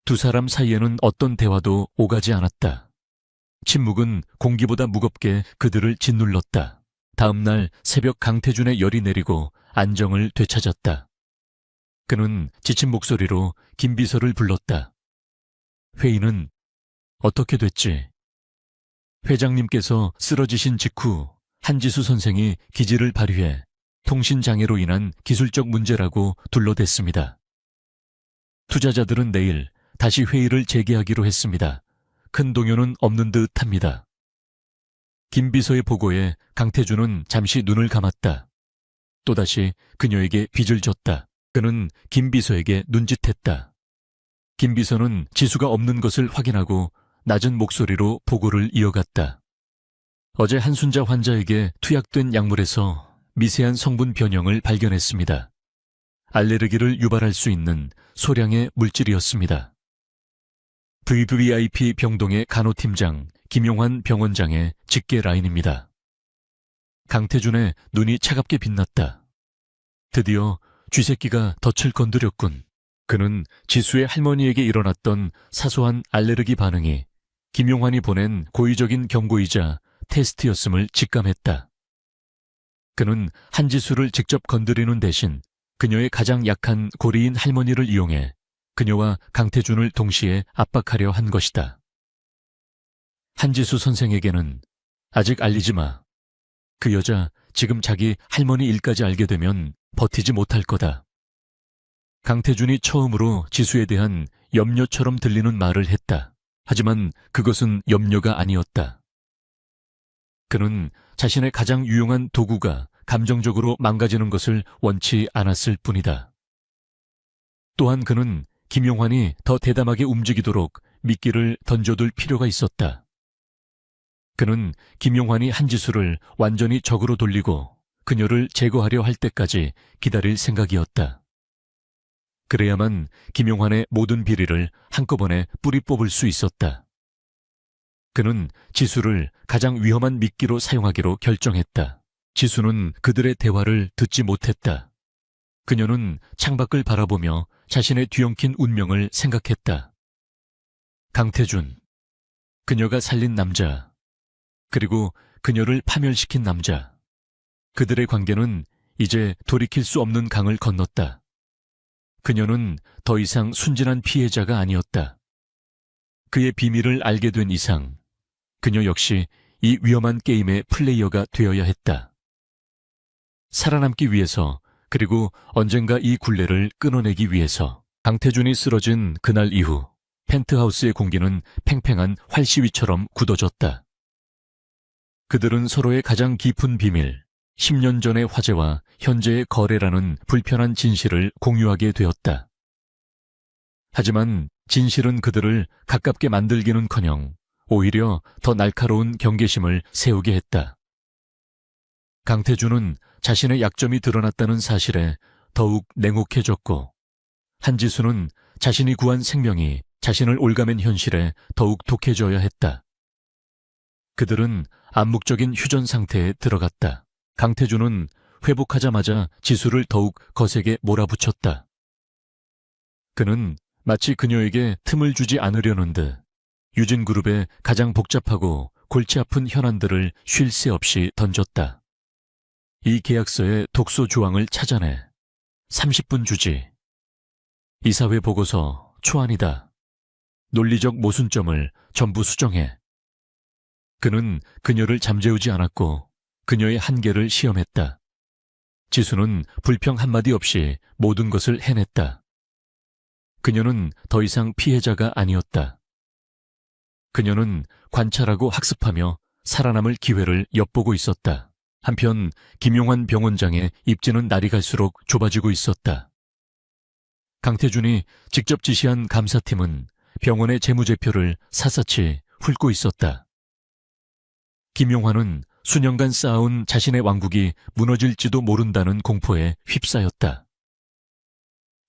두 사람 사이에는 어떤 대화도 오가지 않았다. 침묵은 공기보다 무겁게 그들을 짓눌렀다. 다음 날 새벽 강태준의 열이 내리고 안정을 되찾았다. 그는 지친 목소리로 김비서를 불렀다. 회의는 어떻게 됐지? 회장님께서 쓰러지신 직후 한지수 선생이 기지를 발휘해 통신장애로 인한 기술적 문제라고 둘러댔습니다. 투자자들은 내일 다시 회의를 재개하기로 했습니다. 큰 동요는 없는 듯 합니다. 김 비서의 보고에 강태준은 잠시 눈을 감았다. 또다시 그녀에게 빚을 졌다. 그는 김 비서에게 눈짓했다. 김 비서는 지수가 없는 것을 확인하고 낮은 목소리로 보고를 이어갔다. 어제 한순자 환자에게 투약된 약물에서 미세한 성분 변형을 발견했습니다. 알레르기를 유발할 수 있는 소량의 물질이었습니다. VVIP 병동의 간호팀장 김용환 병원장의 직계 라인입니다. 강태준의 눈이 차갑게 빛났다. 드디어 쥐새끼가 덫을 건드렸군. 그는 지수의 할머니에게 일어났던 사소한 알레르기 반응이 김용환이 보낸 고의적인 경고이자 테스트였음을 직감했다. 그는 한지수를 직접 건드리는 대신 그녀의 가장 약한 고리인 할머니를 이용해 그녀와 강태준을 동시에 압박하려 한 것이다. 한지수 선생에게는 아직 알리지 마. 그 여자 지금 자기 할머니 일까지 알게 되면 버티지 못할 거다. 강태준이 처음으로 지수에 대한 염려처럼 들리는 말을 했다. 하지만 그것은 염려가 아니었다. 그는 자신의 가장 유용한 도구가 감정적으로 망가지는 것을 원치 않았을 뿐이다. 또한 그는 김용환이 더 대담하게 움직이도록 미끼를 던져둘 필요가 있었다. 그는 김용환이 한지수를 완전히 적으로 돌리고 그녀를 제거하려 할 때까지 기다릴 생각이었다. 그래야만 김용환의 모든 비리를 한꺼번에 뿌리 뽑을 수 있었다. 그는 지수를 가장 위험한 미끼로 사용하기로 결정했다. 지수는 그들의 대화를 듣지 못했다. 그녀는 창밖을 바라보며 자신의 뒤엉킨 운명을 생각했다. 강태준, 그녀가 살린 남자, 그리고 그녀를 파멸시킨 남자. 그들의 관계는 이제 돌이킬 수 없는 강을 건넜다. 그녀는 더 이상 순진한 피해자가 아니었다. 그의 비밀을 알게 된 이상 그녀 역시 이 위험한 게임의 플레이어가 되어야 했다. 살아남기 위해서, 그리고 언젠가 이 굴레를 끊어내기 위해서. 강태준이 쓰러진 그날 이후 펜트하우스의 공기는 팽팽한 활시위처럼 굳어졌다. 그들은 서로의 가장 깊은 비밀, 10년 전의 화제와 현재의 거래라는 불편한 진실을 공유하게 되었다. 하지만 진실은 그들을 가깝게 만들기는커녕 오히려 더 날카로운 경계심을 세우게 했다. 강태준은 자신의 약점이 드러났다는 사실에 더욱 냉혹해졌고, 한지수는 자신이 구한 생명이 자신을 올가맨 현실에 더욱 독해져야 했다. 그들은 암묵적인 휴전 상태에 들어갔다. 강태준은 회복하자마자 지수를 더욱 거세게 몰아붙였다. 그는 마치 그녀에게 틈을 주지 않으려는 듯 유진그룹의 가장 복잡하고 골치 아픈 현안들을 쉴 새 없이 던졌다. 이 계약서의 독소 조항을 찾아내. 30분 주지. 이사회 보고서 초안이다. 논리적 모순점을 전부 수정해. 그는 그녀를 잠재우지 않았고 그녀의 한계를 시험했다. 지수는 불평 한마디 없이 모든 것을 해냈다. 그녀는 더 이상 피해자가 아니었다. 그녀는 관찰하고 학습하며 살아남을 기회를 엿보고 있었다. 한편 김용환 병원장의 입지는 날이 갈수록 좁아지고 있었다. 강태준이 직접 지시한 감사팀은 병원의 재무제표를 샅샅이 훑고 있었다. 김용환은 수년간 쌓아온 자신의 왕국이 무너질지도 모른다는 공포에 휩싸였다.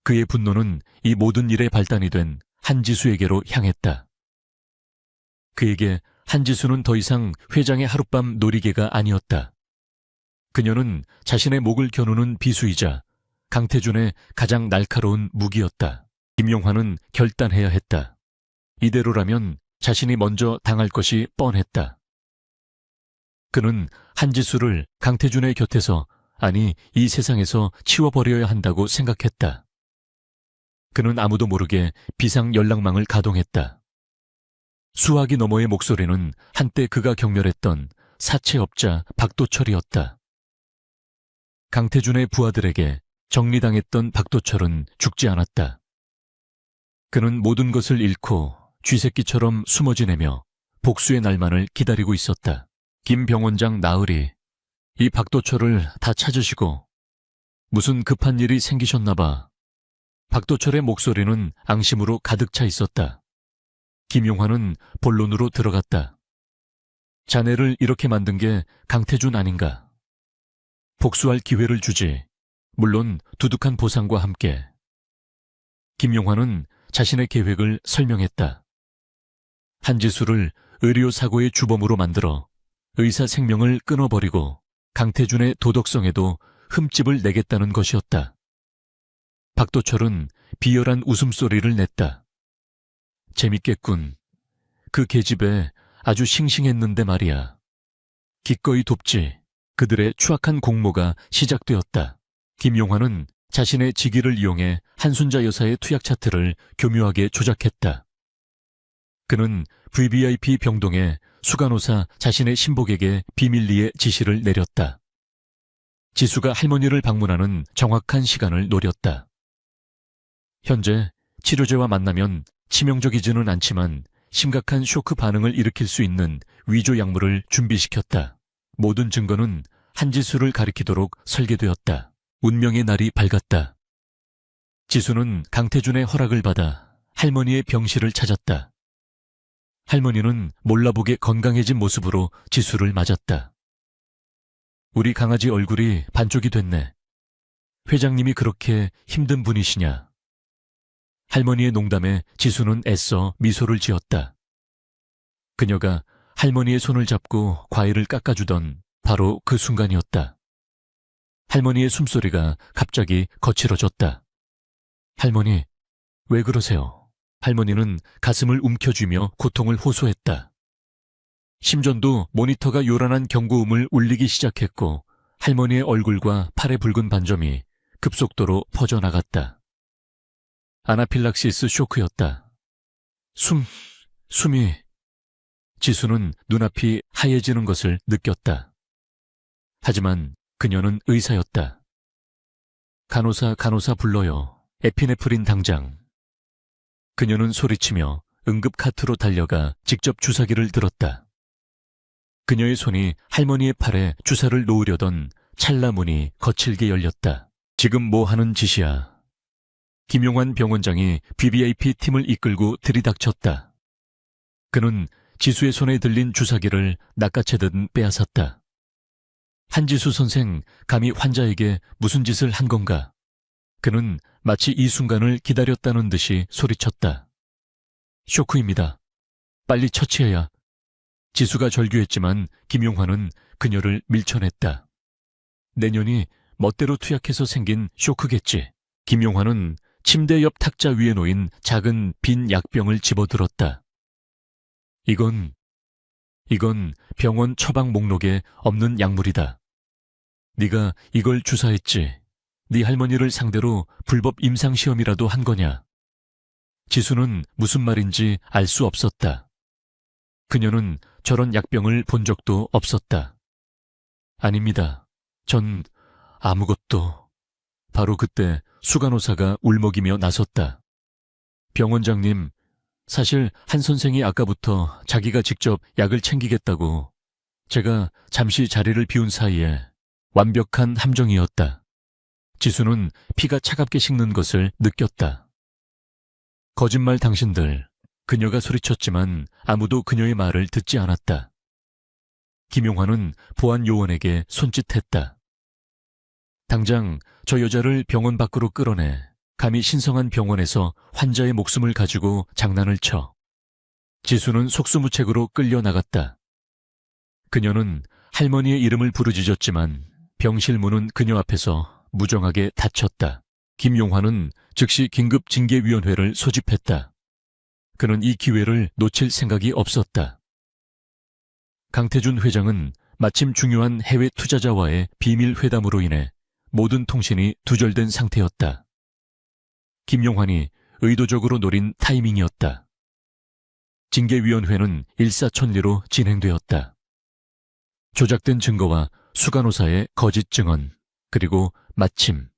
그의 분노는 이 모든 일의 발단이 된 한지수에게로 향했다. 그에게 한지수는 더 이상 회장의 하룻밤 놀이개가 아니었다. 그녀는 자신의 목을 겨누는 비수이자 강태준의 가장 날카로운 무기였다. 김용환은 결단해야 했다. 이대로라면 자신이 먼저 당할 것이 뻔했다. 그는 한지수를 강태준의 곁에서, 아니 이 세상에서 치워버려야 한다고 생각했다. 그는 아무도 모르게 비상 연락망을 가동했다. 수화기 너머의 목소리는 한때 그가 경멸했던 사채업자 박도철이었다. 강태준의 부하들에게 정리당했던 박도철은 죽지 않았다. 그는 모든 것을 잃고 쥐새끼처럼 숨어 지내며 복수의 날만을 기다리고 있었다. 김 병원장 나으리, 이 박도철을 다 찾으시고 무슨 급한 일이 생기셨나 봐. 박도철의 목소리는 앙심으로 가득 차 있었다. 김용환은 본론으로 들어갔다. 자네를 이렇게 만든 게 강태준 아닌가? 복수할 기회를 주지. 물론 두둑한 보상과 함께. 김용환은 자신의 계획을 설명했다. 한지수를 의료사고의 주범으로 만들어 의사 생명을 끊어버리고 강태준의 도덕성에도 흠집을 내겠다는 것이었다. 박도철은 비열한 웃음소리를 냈다. 재밌겠군. 그 계집애 아주 싱싱했는데 말이야. 기꺼이 돕지. 그들의 추악한 공모가 시작되었다. 김용환은 자신의 직위를 이용해 한순자 여사의 투약 차트를 교묘하게 조작했다. 그는 VVIP 병동에 수간호사 자신의 신복에게 비밀리에 지시를 내렸다. 지수가 할머니를 방문하는 정확한 시간을 노렸다. 현재 치료제와 만나면 치명적이지는 않지만 심각한 쇼크 반응을 일으킬 수 있는 위조 약물을 준비시켰다. 모든 증거는 한지수를 가리키도록 설계되었다. 운명의 날이 밝았다. 지수는 강태준의 허락을 받아 할머니의 병실을 찾았다. 할머니는 몰라보게 건강해진 모습으로 지수를 맞았다. 우리 강아지 얼굴이 반쪽이 됐네. 회장님이 그렇게 힘든 분이시냐? 할머니의 농담에 지수는 애써 미소를 지었다. 그녀가 할머니의 손을 잡고 과일을 깎아주던 바로 그 순간이었다. 할머니의 숨소리가 갑자기 거칠어졌다. 할머니, 왜 그러세요? 할머니는 가슴을 움켜쥐며 고통을 호소했다. 심전도 모니터가 요란한 경고음을 울리기 시작했고 할머니의 얼굴과 팔의 붉은 반점이 급속도로 퍼져나갔다. 아나필락시스 쇼크였다. 숨이... 지수는 눈앞이 하얘지는 것을 느꼈다. 하지만 그녀는 의사였다. 간호사 불러요. 에피네프린 당장. 그녀는 소리치며 응급 카트로 달려가 직접 주사기를 들었다. 그녀의 손이 할머니의 팔에 주사를 놓으려던 찰나 문이 거칠게 열렸다. 지금 뭐 하는 짓이야? 김용환 병원장이 VVIP 팀을 이끌고 들이닥쳤다. 그는 지수의 손에 들린 주사기를 낚아채듯 빼앗았다. 한지수 선생, 감히 환자에게 무슨 짓을 한 건가? 그는 마치 이 순간을 기다렸다는 듯이 소리쳤다. 쇼크입니다. 빨리 처치해야. 지수가 절규했지만 김용환은 그녀를 밀쳐냈다. 내년이 멋대로 투약해서 생긴 쇼크겠지. 김용환은 침대 옆 탁자 위에 놓인 작은 빈 약병을 집어들었다. 이건 병원 처방 목록에 없는 약물이다. 네가 이걸 주사했지. 네 할머니를 상대로 불법 임상시험이라도 한 거냐? 지수는 무슨 말인지 알 수 없었다. 그녀는 저런 약병을 본 적도 없었다. 아닙니다. 전 아무것도. 바로 그때 수간호사가 울먹이며 나섰다. 병원장님, 사실 한 선생이 아까부터 자기가 직접 약을 챙기겠다고. 제가 잠시 자리를 비운 사이에 완벽한 함정이었다. 지수는 피가 차갑게 식는 것을 느꼈다. 거짓말 당신들. 그녀가 소리쳤지만 아무도 그녀의 말을 듣지 않았다. 김용환은 보안 요원에게 손짓했다. 당장 저 여자를 병원 밖으로 끌어내. 감히 신성한 병원에서 환자의 목숨을 가지고 장난을 쳐. 지수는 속수무책으로 끌려나갔다. 그녀는 할머니의 이름을 부르짖었지만 병실 문은 그녀 앞에서 무정하게 닫혔다. 김용환은 즉시 긴급 징계위원회를 소집했다. 그는 이 기회를 놓칠 생각이 없었다. 강태준 회장은 마침 중요한 해외 투자자와의 비밀 회담으로 인해 모든 통신이 두절된 상태였다. 김용환이 의도적으로 노린 타이밍이었다. 징계위원회는 일사천리로 진행되었다. 조작된 증거와 수간호사의 거짓 증언, 그리고 마침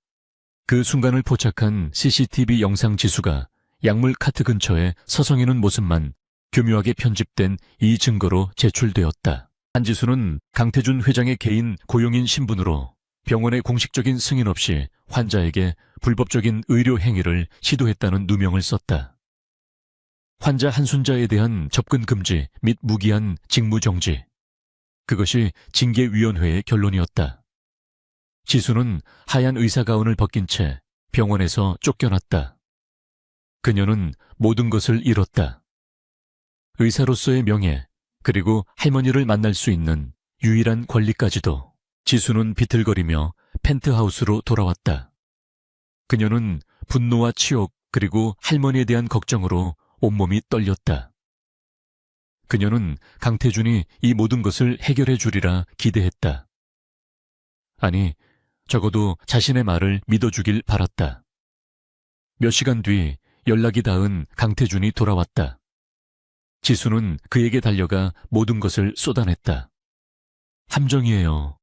그 순간을 포착한 CCTV 영상 지수가 약물 카트 근처에 서성이는 모습만 교묘하게 편집된 이 증거로 제출되었다. 한지수는 강태준 회장의 개인 고용인 신분으로 병원의 공식적인 승인 없이 환자에게 불법적인 의료 행위를 시도했다는 누명을 썼다. 환자 한순자에 대한 접근 금지 및 무기한 직무 정지. 그것이 징계위원회의 결론이었다. 지수는 하얀 의사가운을 벗긴 채 병원에서 쫓겨났다. 그녀는 모든 것을 잃었다. 의사로서의 명예, 그리고 할머니를 만날 수 있는 유일한 권리까지도. 지수는 비틀거리며 펜트하우스로 돌아왔다. 그녀는 분노와 치욕 그리고 할머니에 대한 걱정으로 온몸이 떨렸다. 그녀는 강태준이 이 모든 것을 해결해 주리라 기대했다. 아니, 적어도 자신의 말을 믿어주길 바랐다. 몇 시간 뒤 연락이 닿은 강태준이 돌아왔다. 지수는 그에게 달려가 모든 것을 쏟아냈다. 함정이에요.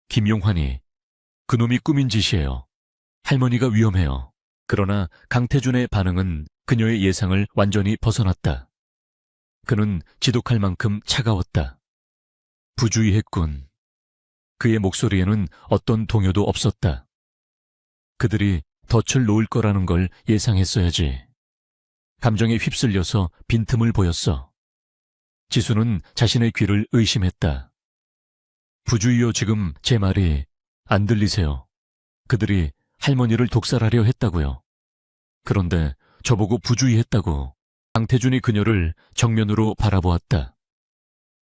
김용환이. 그놈이 꾸민 짓이에요. 할머니가 위험해요. 그러나 강태준의 반응은 그녀의 예상을 완전히 벗어났다. 그는 지독할 만큼 차가웠다. 부주의했군. 그의 목소리에는 어떤 동요도 없었다. 그들이 덫을 놓을 거라는 걸 예상했어야지. 감정에 휩쓸려서 빈틈을 보였어. 지수는 자신의 귀를 의심했다. 부주의요, 지금 제 말이 안 들리세요. 그들이 할머니를 독살하려 했다고요. 그런데 저보고 부주의했다고. 강태준이 그녀를 정면으로 바라보았다.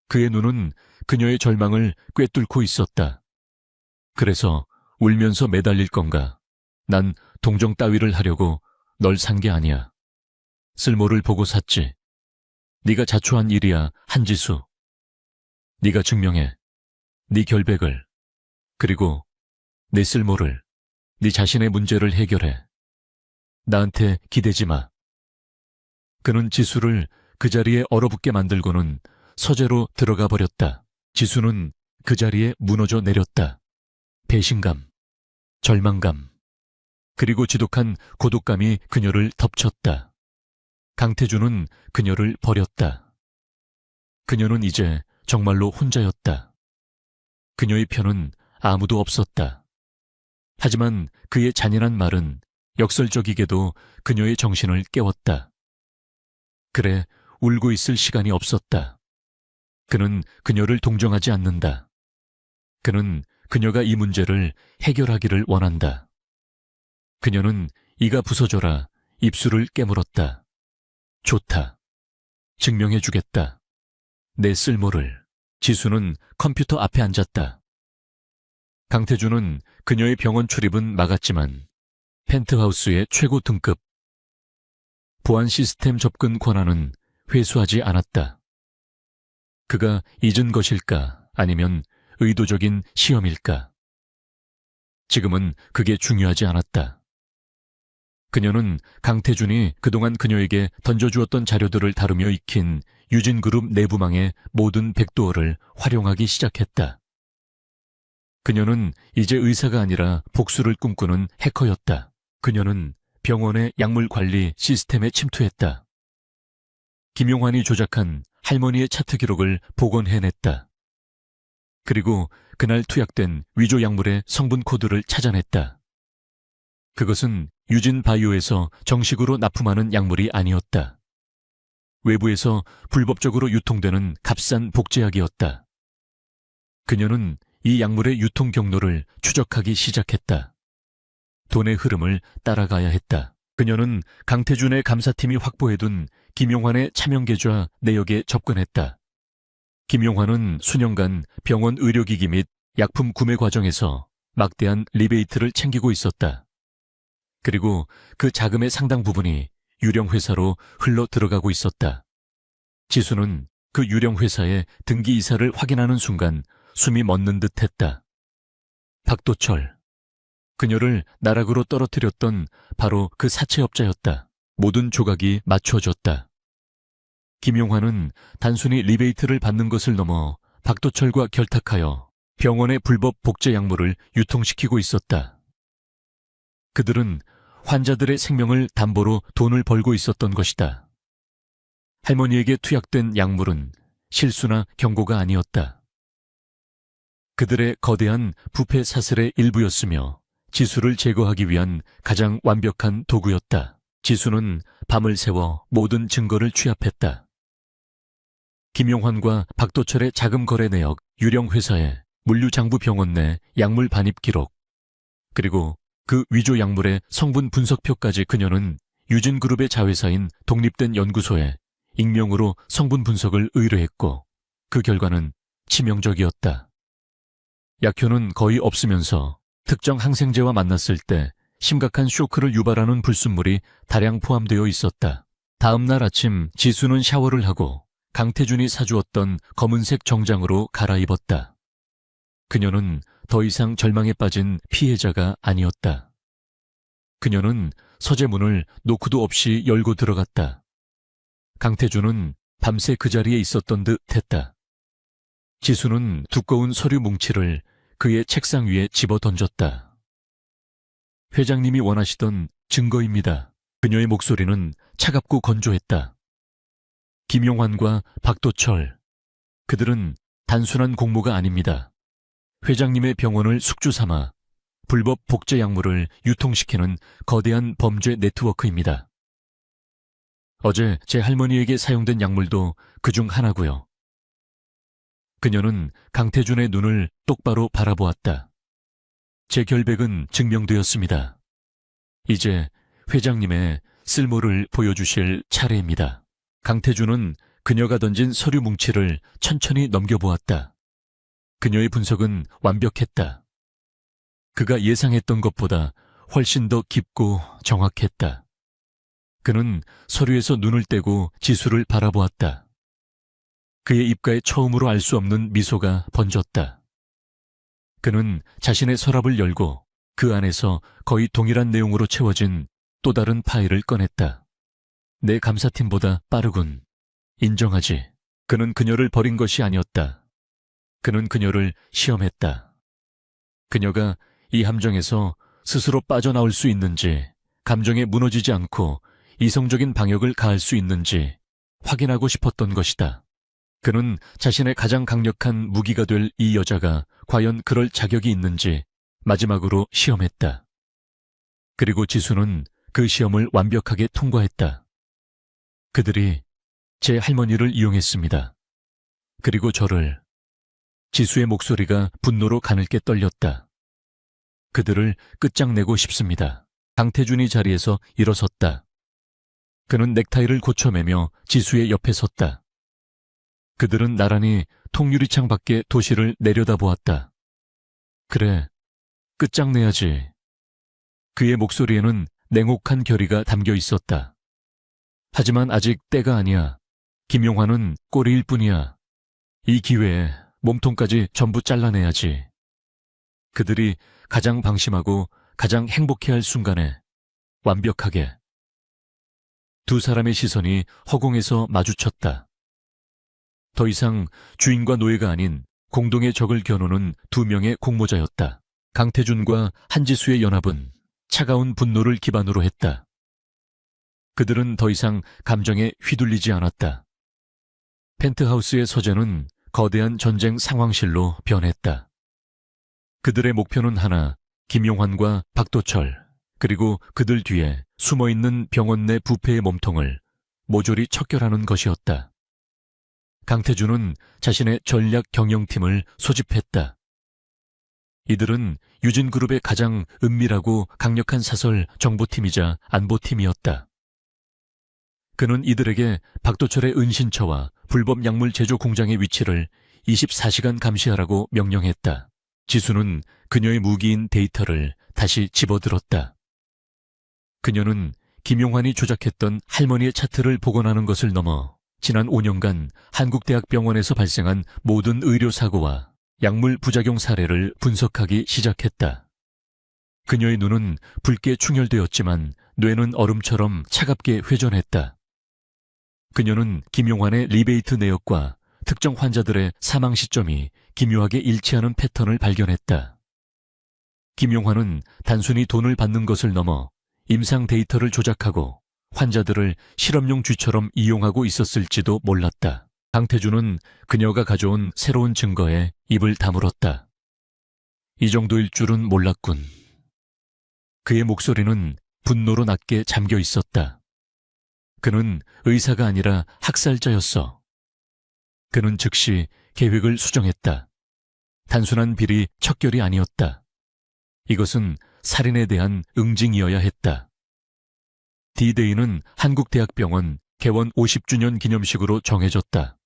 그의 눈은 그녀의 절망을 꿰뚫고 있었다. 그래서 울면서 매달릴 건가? 난 동정 따위를 하려고 널 산 게 아니야. 쓸모를 보고 샀지. 네가 자초한 일이야, 한지수. 네가 증명해. 네 결백을. 그리고 내 쓸모를. 네 자신의 문제를 해결해. 나한테 기대지 마. 그는 지수를 그 자리에 얼어붙게 만들고는 서재로 들어가 버렸다. 지수는 그 자리에 무너져 내렸다. 배신감, 절망감, 그리고 지독한 고독감이 그녀를 덮쳤다. 강태준은 그녀를 버렸다. 그녀는 이제 정말로 혼자였다. 그녀의 편은 아무도 없었다. 하지만 그의 잔인한 말은 역설적이게도 그녀의 정신을 깨웠다. 그래, 울고 있을 시간이 없었다. 그는 그녀를 동정하지 않는다. 그는 그녀가 이 문제를 해결하기를 원한다. 그녀는 이가 부서져라 입술을 깨물었다. 좋다. 증명해주겠다. 내 쓸모를. 지수는 컴퓨터 앞에 앉았다. 강태준은 그녀의 병원 출입은 막았지만 펜트하우스의 최고 등급 보안 시스템 접근 권한은 회수하지 않았다. 그가 잊은 것일까 아니면 의도적인 시험일까? 지금은 그게 중요하지 않았다. 그녀는 강태준이 그동안 그녀에게 던져주었던 자료들을 다루며 익힌 유진그룹 내부망의 모든 백도어를 활용하기 시작했다. 그녀는 이제 의사가 아니라 복수를 꿈꾸는 해커였다. 그녀는 병원의 약물 관리 시스템에 침투했다. 김용환이 조작한 할머니의 차트 기록을 복원해냈다. 그리고 그날 투약된 위조 약물의 성분 코드를 찾아냈다. 그것은 유진 바이오에서 정식으로 납품하는 약물이 아니었다. 외부에서 불법적으로 유통되는 값싼 복제약이었다. 그녀는 이 약물의 유통 경로를 추적하기 시작했다. 돈의 흐름을 따라가야 했다. 그녀는 강태준의 감사팀이 확보해둔 김용환의 차명 계좌 내역에 접근했다. 김용환은 수년간 병원 의료기기 및 약품 구매 과정에서 막대한 리베이트를 챙기고 있었다. 그리고 그 자금의 상당 부분이 유령회사로 흘러 들어가고 있었다. 지수는 그 유령회사의 등기 이사를 확인하는 순간 숨이 멎는 듯 했다. 박도철. 그녀를 나락으로 떨어뜨렸던 바로 그 사채업자였다. 모든 조각이 맞춰졌다. 김용환은 단순히 리베이트를 받는 것을 넘어 박도철과 결탁하여 병원의 불법 복제 약물을 유통시키고 있었다. 그들은 환자들의 생명을 담보로 돈을 벌고 있었던 것이다. 할머니에게 투약된 약물은 실수나 경고가 아니었다. 그들의 거대한 부패 사슬의 일부였으며 지수를 제거하기 위한 가장 완벽한 도구였다. 지수는 밤을 새워 모든 증거를 취합했다. 김용환과 박도철의 자금 거래 내역, 유령회사의 물류장부병원 내 약물 반입 기록, 그리고 그 위조 약물의 성분 분석표까지 그녀는 유진그룹의 자회사인 독립된 연구소에 익명으로 성분 분석을 의뢰했고 그 결과는 치명적이었다. 약효는 거의 없으면서 특정 항생제와 만났을 때 심각한 쇼크를 유발하는 불순물이 다량 포함되어 있었다. 다음 날 아침 지수는 샤워를 하고 강태준이 사주었던 검은색 정장으로 갈아입었다. 그녀는 더 이상 절망에 빠진 피해자가 아니었다. 그녀는 서재문을 노크도 없이 열고 들어갔다. 강태준은 밤새 그 자리에 있었던 듯 했다. 지수는 두꺼운 서류 뭉치를 그의 책상 위에 집어 던졌다. 회장님이 원하시던 증거입니다. 그녀의 목소리는 차갑고 건조했다. 김용환과 박도철, 그들은 단순한 공모가 아닙니다. 회장님의 병원을 숙주 삼아 불법 복제 약물을 유통시키는 거대한 범죄 네트워크입니다. 어제 제 할머니에게 사용된 약물도 그중 하나고요. 그녀는 강태준의 눈을 똑바로 바라보았다. 제 결백은 증명되었습니다. 이제 회장님의 쓸모를 보여주실 차례입니다. 강태준은 그녀가 던진 서류 뭉치를 천천히 넘겨보았다. 그녀의 분석은 완벽했다. 그가 예상했던 것보다 훨씬 더 깊고 정확했다. 그는 서류에서 눈을 떼고 지수를 바라보았다. 그의 입가에 처음으로 알 수 없는 미소가 번졌다. 그는 자신의 서랍을 열고 그 안에서 거의 동일한 내용으로 채워진 또 다른 파일을 꺼냈다. 내 감사팀보다 빠르군. 인정하지. 그는 그녀를 버린 것이 아니었다. 그는 그녀를 시험했다. 그녀가 이 함정에서 스스로 빠져나올 수 있는지, 감정에 무너지지 않고 이성적인 방역을 가할 수 있는지 확인하고 싶었던 것이다. 그는 자신의 가장 강력한 무기가 될 이 여자가 과연 그럴 자격이 있는지 마지막으로 시험했다. 그리고 지수는 그 시험을 완벽하게 통과했다. 그들이 제 할머니를 이용했습니다. 그리고 저를. 지수의 목소리가 분노로 가늘게 떨렸다. 그들을 끝장내고 싶습니다. 강태준이 자리에서 일어섰다. 그는 넥타이를 고쳐매며 지수의 옆에 섰다. 그들은 나란히 통유리창 밖에 도시를 내려다보았다. 그래, 끝장내야지. 그의 목소리에는 냉혹한 결의가 담겨 있었다. 하지만 아직 때가 아니야. 김용환은 꼬리일 뿐이야. 이 기회에 몸통까지 전부 잘라내야지. 그들이 가장 방심하고 가장 행복해할 순간에 완벽하게. 두 사람의 시선이 허공에서 마주쳤다. 더 이상 주인과 노예가 아닌 공동의 적을 겨누는 두 명의 공모자였다. 강태준과 한지수의 연합은 차가운 분노를 기반으로 했다. 그들은 더 이상 감정에 휘둘리지 않았다. 펜트하우스의 서재는 거대한 전쟁 상황실로 변했다. 그들의 목표는 하나, 김용환과 박도철, 그리고 그들 뒤에 숨어있는 병원 내 부패의 몸통을 모조리 척결하는 것이었다. 강태준은 자신의 전략 경영팀을 소집했다. 이들은 유진그룹의 가장 은밀하고 강력한 사설 정보팀이자 안보팀이었다. 그는 이들에게 박도철의 은신처와 불법 약물 제조 공장의 위치를 24시간 감시하라고 명령했다. 지수는 그녀의 무기인 데이터를 다시 집어들었다. 그녀는 김용환이 조작했던 할머니의 차트를 복원하는 것을 넘어 지난 5년간 한국대학병원에서 발생한 모든 의료사고와 약물 부작용 사례를 분석하기 시작했다. 그녀의 눈은 붉게 충혈되었지만 뇌는 얼음처럼 차갑게 회전했다. 그녀는 김용환의 리베이트 내역과 특정 환자들의 사망 시점이 기묘하게 일치하는 패턴을 발견했다. 김용환은 단순히 돈을 받는 것을 넘어 임상 데이터를 조작하고 환자들을 실험용 쥐처럼 이용하고 있었을지도 몰랐다. 강태준은 그녀가 가져온 새로운 증거에 입을 다물었다. 이 정도일 줄은 몰랐군. 그의 목소리는 분노로 낮게 잠겨 있었다. 그는 의사가 아니라 학살자였어. 그는 즉시 계획을 수정했다. 단순한 비리 척결이 아니었다. 이것은 살인에 대한 응징이어야 했다. D-Day는 한국대학병원 개원 50주년 기념식으로 정해졌다.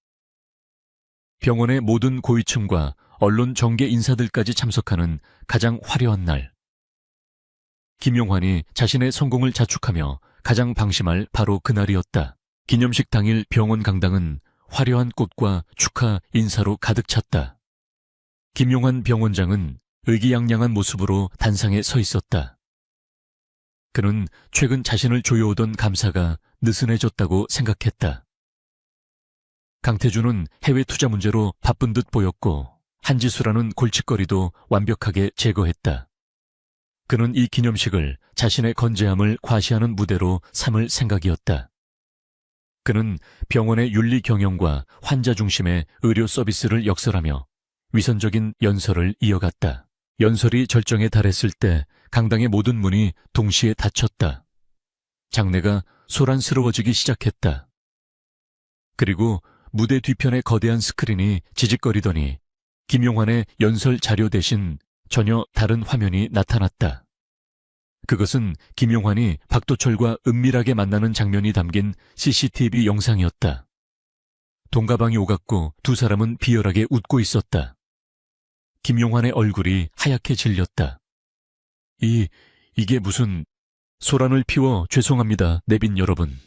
병원의 모든 고위층과 언론 정계 인사들까지 참석하는 가장 화려한 날. 김용환이 자신의 성공을 자축하며 가장 방심할 바로 그날이었다. 기념식 당일 병원 강당은 화려한 꽃과 축하 인사로 가득 찼다. 김용환 병원장은 의기양양한 모습으로 단상에 서 있었다. 그는 최근 자신을 조여오던 감사가 느슨해졌다고 생각했다. 강태준은 해외 투자 문제로 바쁜 듯 보였고 한지수라는 골칫거리도 완벽하게 제거했다. 그는 이 기념식을 자신의 건재함을 과시하는 무대로 삼을 생각이었다. 그는 병원의 윤리 경영과 환자 중심의 의료 서비스를 역설하며 위선적인 연설을 이어갔다. 연설이 절정에 달했을 때 강당의 모든 문이 동시에 닫혔다. 장내가 소란스러워지기 시작했다. 그리고 무대 뒤편의 거대한 스크린이 지직거리더니 김용환의 연설 자료 대신 전혀 다른 화면이 나타났다. 그것은 김용환이 박도철과 은밀하게 만나는 장면이 담긴 CCTV 영상이었다. 동가방이 오갔고 두 사람은 비열하게 웃고 있었다. 김용환의 얼굴이 하얗게 질렸다. 이게 무슨... 소란을 피워 죄송합니다, 내빈 여러분.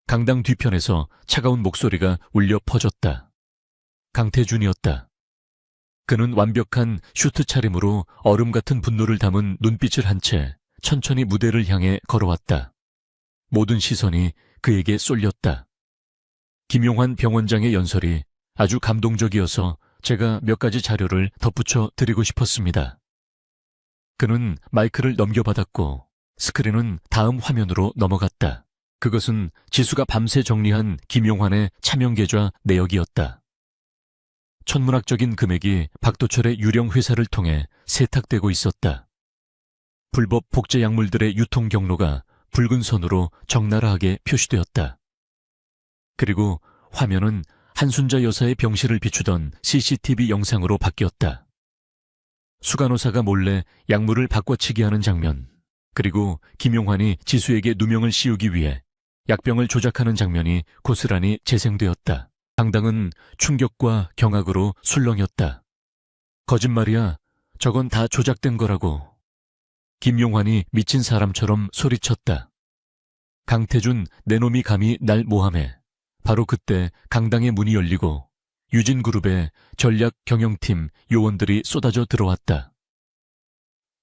강당 뒤편에서 차가운 목소리가 울려 퍼졌다. 강태준이었다. 그는 완벽한 슈트 차림으로 얼음 같은 분노를 담은 눈빛을 한 채 천천히 무대를 향해 걸어왔다. 모든 시선이 그에게 쏠렸다. 김용환 병원장의 연설이 아주 감동적이어서 제가 몇 가지 자료를 덧붙여 드리고 싶었습니다. 그는 마이크를 넘겨받았고 스크린은 다음 화면으로 넘어갔다. 그것은 지수가 밤새 정리한 김용환의 차명계좌 내역이었다. 천문학적인 금액이 박도철의 유령 회사를 통해 세탁되고 있었다. 불법 복제 약물들의 유통 경로가 붉은 선으로 적나라하게 표시되었다. 그리고 화면은 한순자 여사의 병실을 비추던 CCTV 영상으로 바뀌었다. 수간호사가 몰래 약물을 바꿔치기 하는 장면, 그리고 김용환이 지수에게 누명을 씌우기 위해 약병을 조작하는 장면이 고스란히 재생되었다. 강당은 충격과 경악으로 술렁였다. 거짓말이야. 저건 다 조작된 거라고. 김용환이 미친 사람처럼 소리쳤다. 강태준, 내 놈이 감히 날 모함해. 바로 그때 강당의 문이 열리고 유진그룹의 전략 경영팀 요원들이 쏟아져 들어왔다.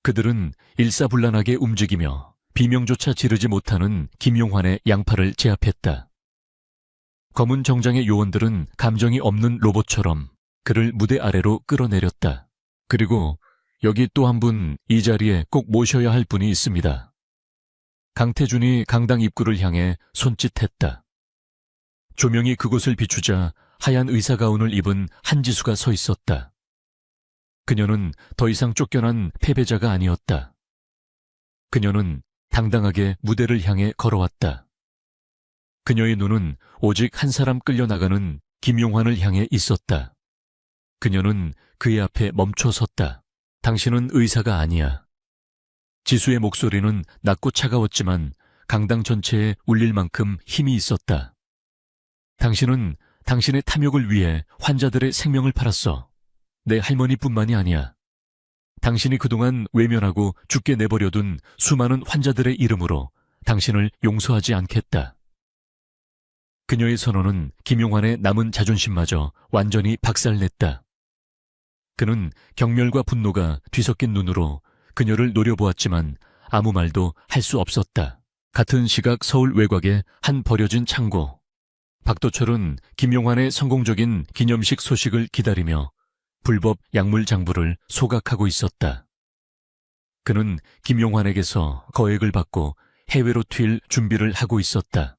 그들은 일사불란하게 움직이며 비명조차 지르지 못하는 김용환의 양팔을 제압했다. 검은 정장의 요원들은 감정이 없는 로봇처럼 그를 무대 아래로 끌어내렸다. 그리고 여기 또 한 분 이 자리에 꼭 모셔야 할 분이 있습니다. 강태준이 강당 입구를 향해 손짓했다. 조명이 그곳을 비추자 하얀 의사가운을 입은 한지수가 서 있었다. 그녀는 더 이상 쫓겨난 패배자가 아니었다. 그녀는 당당하게 무대를 향해 걸어왔다. 그녀의 눈은 오직 한 사람 끌려나가는 김용환을 향해 있었다. 그녀는 그의 앞에 멈춰 섰다. 당신은 의사가 아니야. 지수의 목소리는 낮고 차가웠지만 강당 전체에 울릴 만큼 힘이 있었다. 당신은 당신의 탐욕을 위해 환자들의 생명을 팔았어. 내 할머니뿐만이 아니야. 당신이 그동안 외면하고 죽게 내버려둔 수많은 환자들의 이름으로 당신을 용서하지 않겠다. 그녀의 선언은 김용환의 남은 자존심마저 완전히 박살냈다. 그는 경멸과 분노가 뒤섞인 눈으로 그녀를 노려보았지만 아무 말도 할 수 없었다. 같은 시각 서울 외곽의 한 버려진 창고. 박도철은 김용환의 성공적인 기념식 소식을 기다리며 불법 약물 장부를 소각하고 있었다. 그는 김용환에게서 거액을 받고 해외로 튈 준비를 하고 있었다.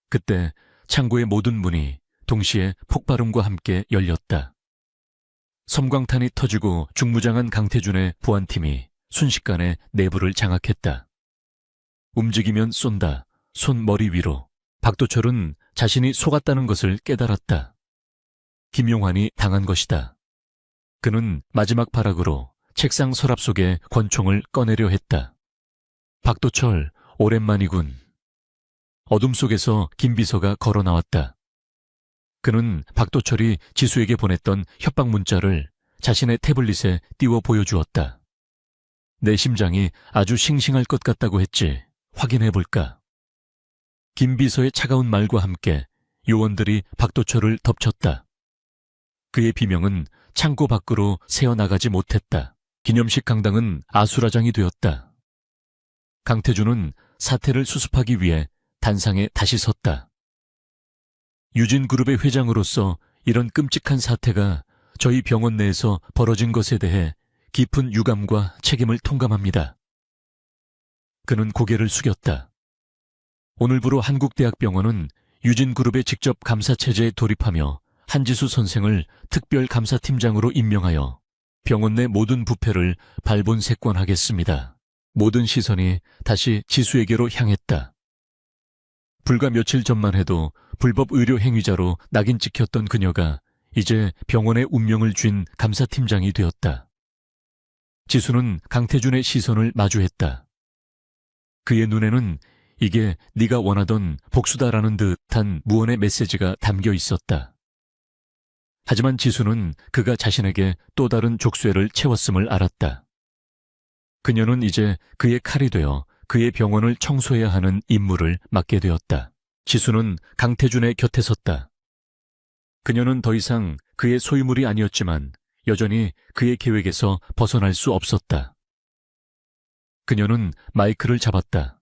그때 창고의 모든 문이 동시에 폭발음과 함께 열렸다. 섬광탄이 터지고 중무장한 강태준의 보안팀이 순식간에 내부를 장악했다. 움직이면 쏜다. 손 머리 위로. 박도철은 자신이 속았다는 것을 깨달았다. 김용환이 당한 것이다. 그는 마지막 발악으로 책상 서랍 속에 권총을 꺼내려 했다. 박도철, 오랜만이군. 어둠 속에서 김 비서가 걸어 나왔다. 그는 박도철이 지수에게 보냈던 협박 문자를 자신의 태블릿에 띄워 보여주었다. 내 심장이 아주 싱싱할 것 같다고 했지. 확인해볼까? 김 비서의 차가운 말과 함께 요원들이 박도철을 덮쳤다. 그의 비명은 창고 밖으로 새어나가지 못했다. 기념식 강당은 아수라장이 되었다. 강태준은 사태를 수습하기 위해 단상에 다시 섰다. 유진그룹의 회장으로서 이런 끔찍한 사태가 저희 병원 내에서 벌어진 것에 대해 깊은 유감과 책임을 통감합니다. 그는 고개를 숙였다. 오늘부로 한국대학병원은 유진그룹의 직접 감사체제에 돌입하며 한지수 선생을 특별감사팀장으로 임명하여 병원 내 모든 부패를 발본색권하겠습니다. 모든 시선이 다시 지수에게로 향했다. 불과 며칠 전만 해도 불법 의료 행위자로 낙인 찍혔던 그녀가 이제 병원의 운명을 쥔 감사팀장이 되었다. 지수는 강태준의 시선을 마주했다. 그의 눈에는 이게 네가 원하던 복수다라는 듯한 무언의 메시지가 담겨 있었다. 하지만 지수는 그가 자신에게 또 다른 족쇄를 채웠음을 알았다. 그녀는 이제 그의 칼이 되어 그의 병원을 청소해야 하는 임무를 맡게 되었다. 지수는 강태준의 곁에 섰다. 그녀는 더 이상 그의 소유물이 아니었지만 여전히 그의 계획에서 벗어날 수 없었다. 그녀는 마이크를 잡았다.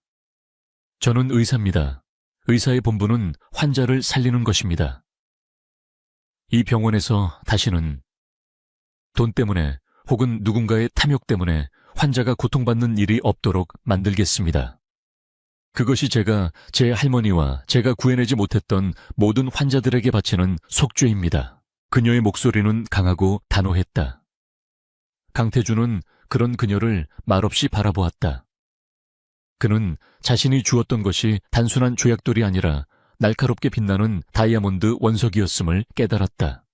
저는 의사입니다. 의사의 본분은 환자를 살리는 것입니다. 이 병원에서 다시는 돈 때문에 혹은 누군가의 탐욕 때문에 환자가 고통받는 일이 없도록 만들겠습니다. 그것이 제가 제 할머니와 제가 구해내지 못했던 모든 환자들에게 바치는 속죄입니다. 그녀의 목소리는 강하고 단호했다. 강태준은 그런 그녀를 말없이 바라보았다. 그는 자신이 주었던 것이 단순한 조약돌이 아니라 날카롭게 빛나는 다이아몬드 원석이었음을 깨달았다.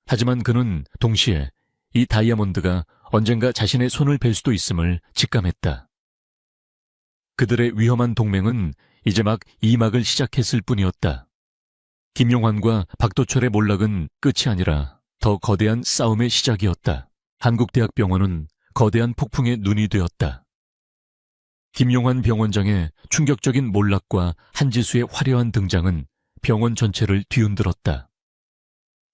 하지만 그는 동시에 이 다이아몬드가 언젠가 자신의 손을 벨 수도 있음을 직감했다. 그들의 위험한 동맹은 이제 막 2막을 시작했을 뿐이었다. 김용환과 박도철의 몰락은 끝이 아니라 더 거대한 싸움의 시작이었다. 한국대학병원은 거대한 폭풍의 눈이 되었다. 김용환 병원장의 충격적인 몰락과 한지수의 화려한 등장은 병원 전체를 뒤흔들었다.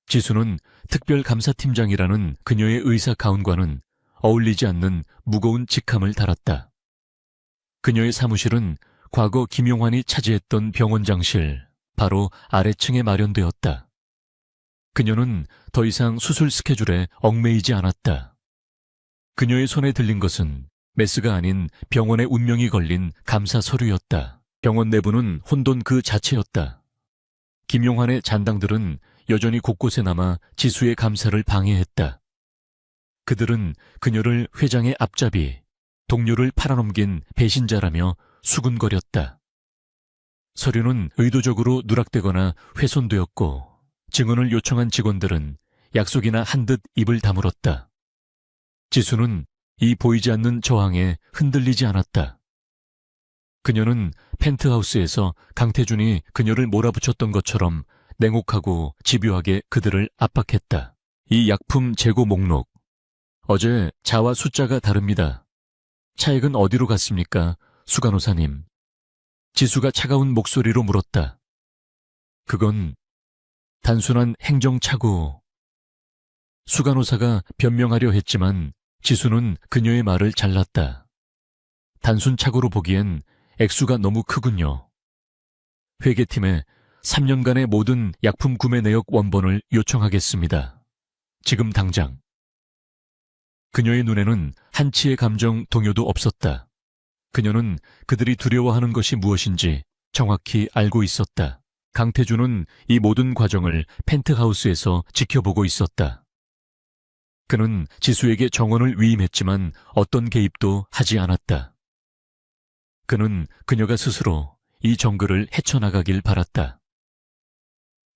지수는 특별감사팀장이라는 그녀의 의사 가운과는 어울리지 않는 무거운 직함을 달았다. 그녀의 사무실은 과거 김용환이 차지했던 병원장실 바로 아래층에 마련되었다. 그녀는 더 이상 수술 스케줄에 얽매이지 않았다. 그녀의 손에 들린 것은 메스가 아닌 병원의 운명이 걸린 감사 서류였다. 병원 내부는 혼돈 그 자체였다. 김용환의 잔당들은 여전히 곳곳에 남아 지수의 감사를 방해했다. 그들은 그녀를 회장의 앞잡이, 동료를 팔아넘긴 배신자라며 수군거렸다. 서류는 의도적으로 누락되거나 훼손되었고 증언을 요청한 직원들은 약속이나 한 듯 입을 다물었다. 지수는 이 보이지 않는 저항에 흔들리지 않았다. 그녀는 펜트하우스에서 강태준이 그녀를 몰아붙였던 것처럼 냉혹하고 집요하게 그들을 압박했다. 이 약품 재고 목록. 어제 자와 숫자가 다릅니다. 차액은 어디로 갔습니까, 수간호사님? 지수가 차가운 목소리로 물었다. 그건 단순한 행정착오. 수간호사가 변명하려 했지만 지수는 그녀의 말을 잘랐다. 단순 착오로 보기엔 액수가 너무 크군요. 회계팀에 3년간의 모든 약품 구매 내역 원본을 요청하겠습니다. 지금 당장. 그녀의 눈에는 한치의 감정 동요도 없었다. 그녀는 그들이 두려워하는 것이 무엇인지 정확히 알고 있었다. 강태준은 이 모든 과정을 펜트하우스에서 지켜보고 있었다. 그는 지수에게 정원을 위임했지만 어떤 개입도 하지 않았다. 그는 그녀가 스스로 이 정글을 헤쳐나가길 바랐다.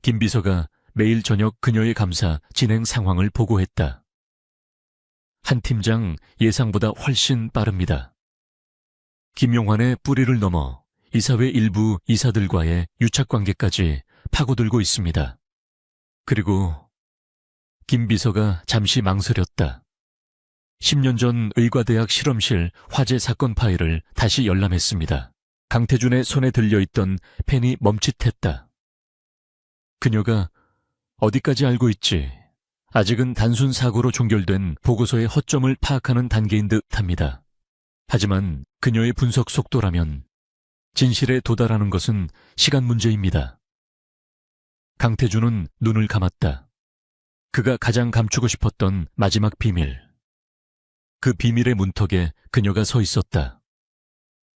김 비서가 매일 저녁 그녀의 감사 진행 상황을 보고했다. 한 팀장 예상보다 훨씬 빠릅니다. 김용환의 뿌리를 넘어 이사회 일부 이사들과의 유착관계까지 파고들고 있습니다. 그리고 김 비서가 잠시 망설였다. 10년 전 의과대학 실험실 화재 사건 파일을 다시 열람했습니다. 강태준의 손에 들려있던 펜이 멈칫했다. 그녀가 어디까지 알고 있지? 아직은 단순 사고로 종결된 보고서의 허점을 파악하는 단계인 듯합니다. 하지만 그녀의 분석 속도라면 진실에 도달하는 것은 시간 문제입니다. 강태준은 눈을 감았다. 그가 가장 감추고 싶었던 마지막 비밀. 그 비밀의 문턱에 그녀가 서 있었다.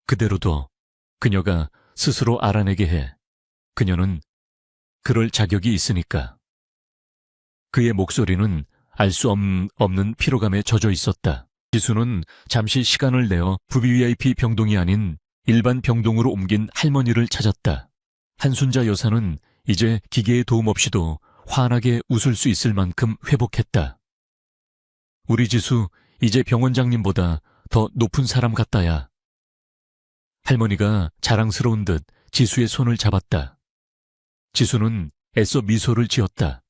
그대로도 그녀가 스스로 알아내게 해. 그녀는 그럴 자격이 있으니까. 그의 목소리는 알 수 없는 피로감에 젖어 있었다. 지수는 잠시 시간을 내어 VVIP 병동이 아닌 일반 병동으로 옮긴 할머니를 찾았다. 한순자 여사는 이제 기계의 도움 없이도 환하게 웃을 수 있을 만큼 회복했다. 우리 지수 이제 병원장님보다 더 높은 사람 같다야. 할머니가 자랑스러운 듯 지수의 손을 잡았다. 지수는 애써 미소를 지었다.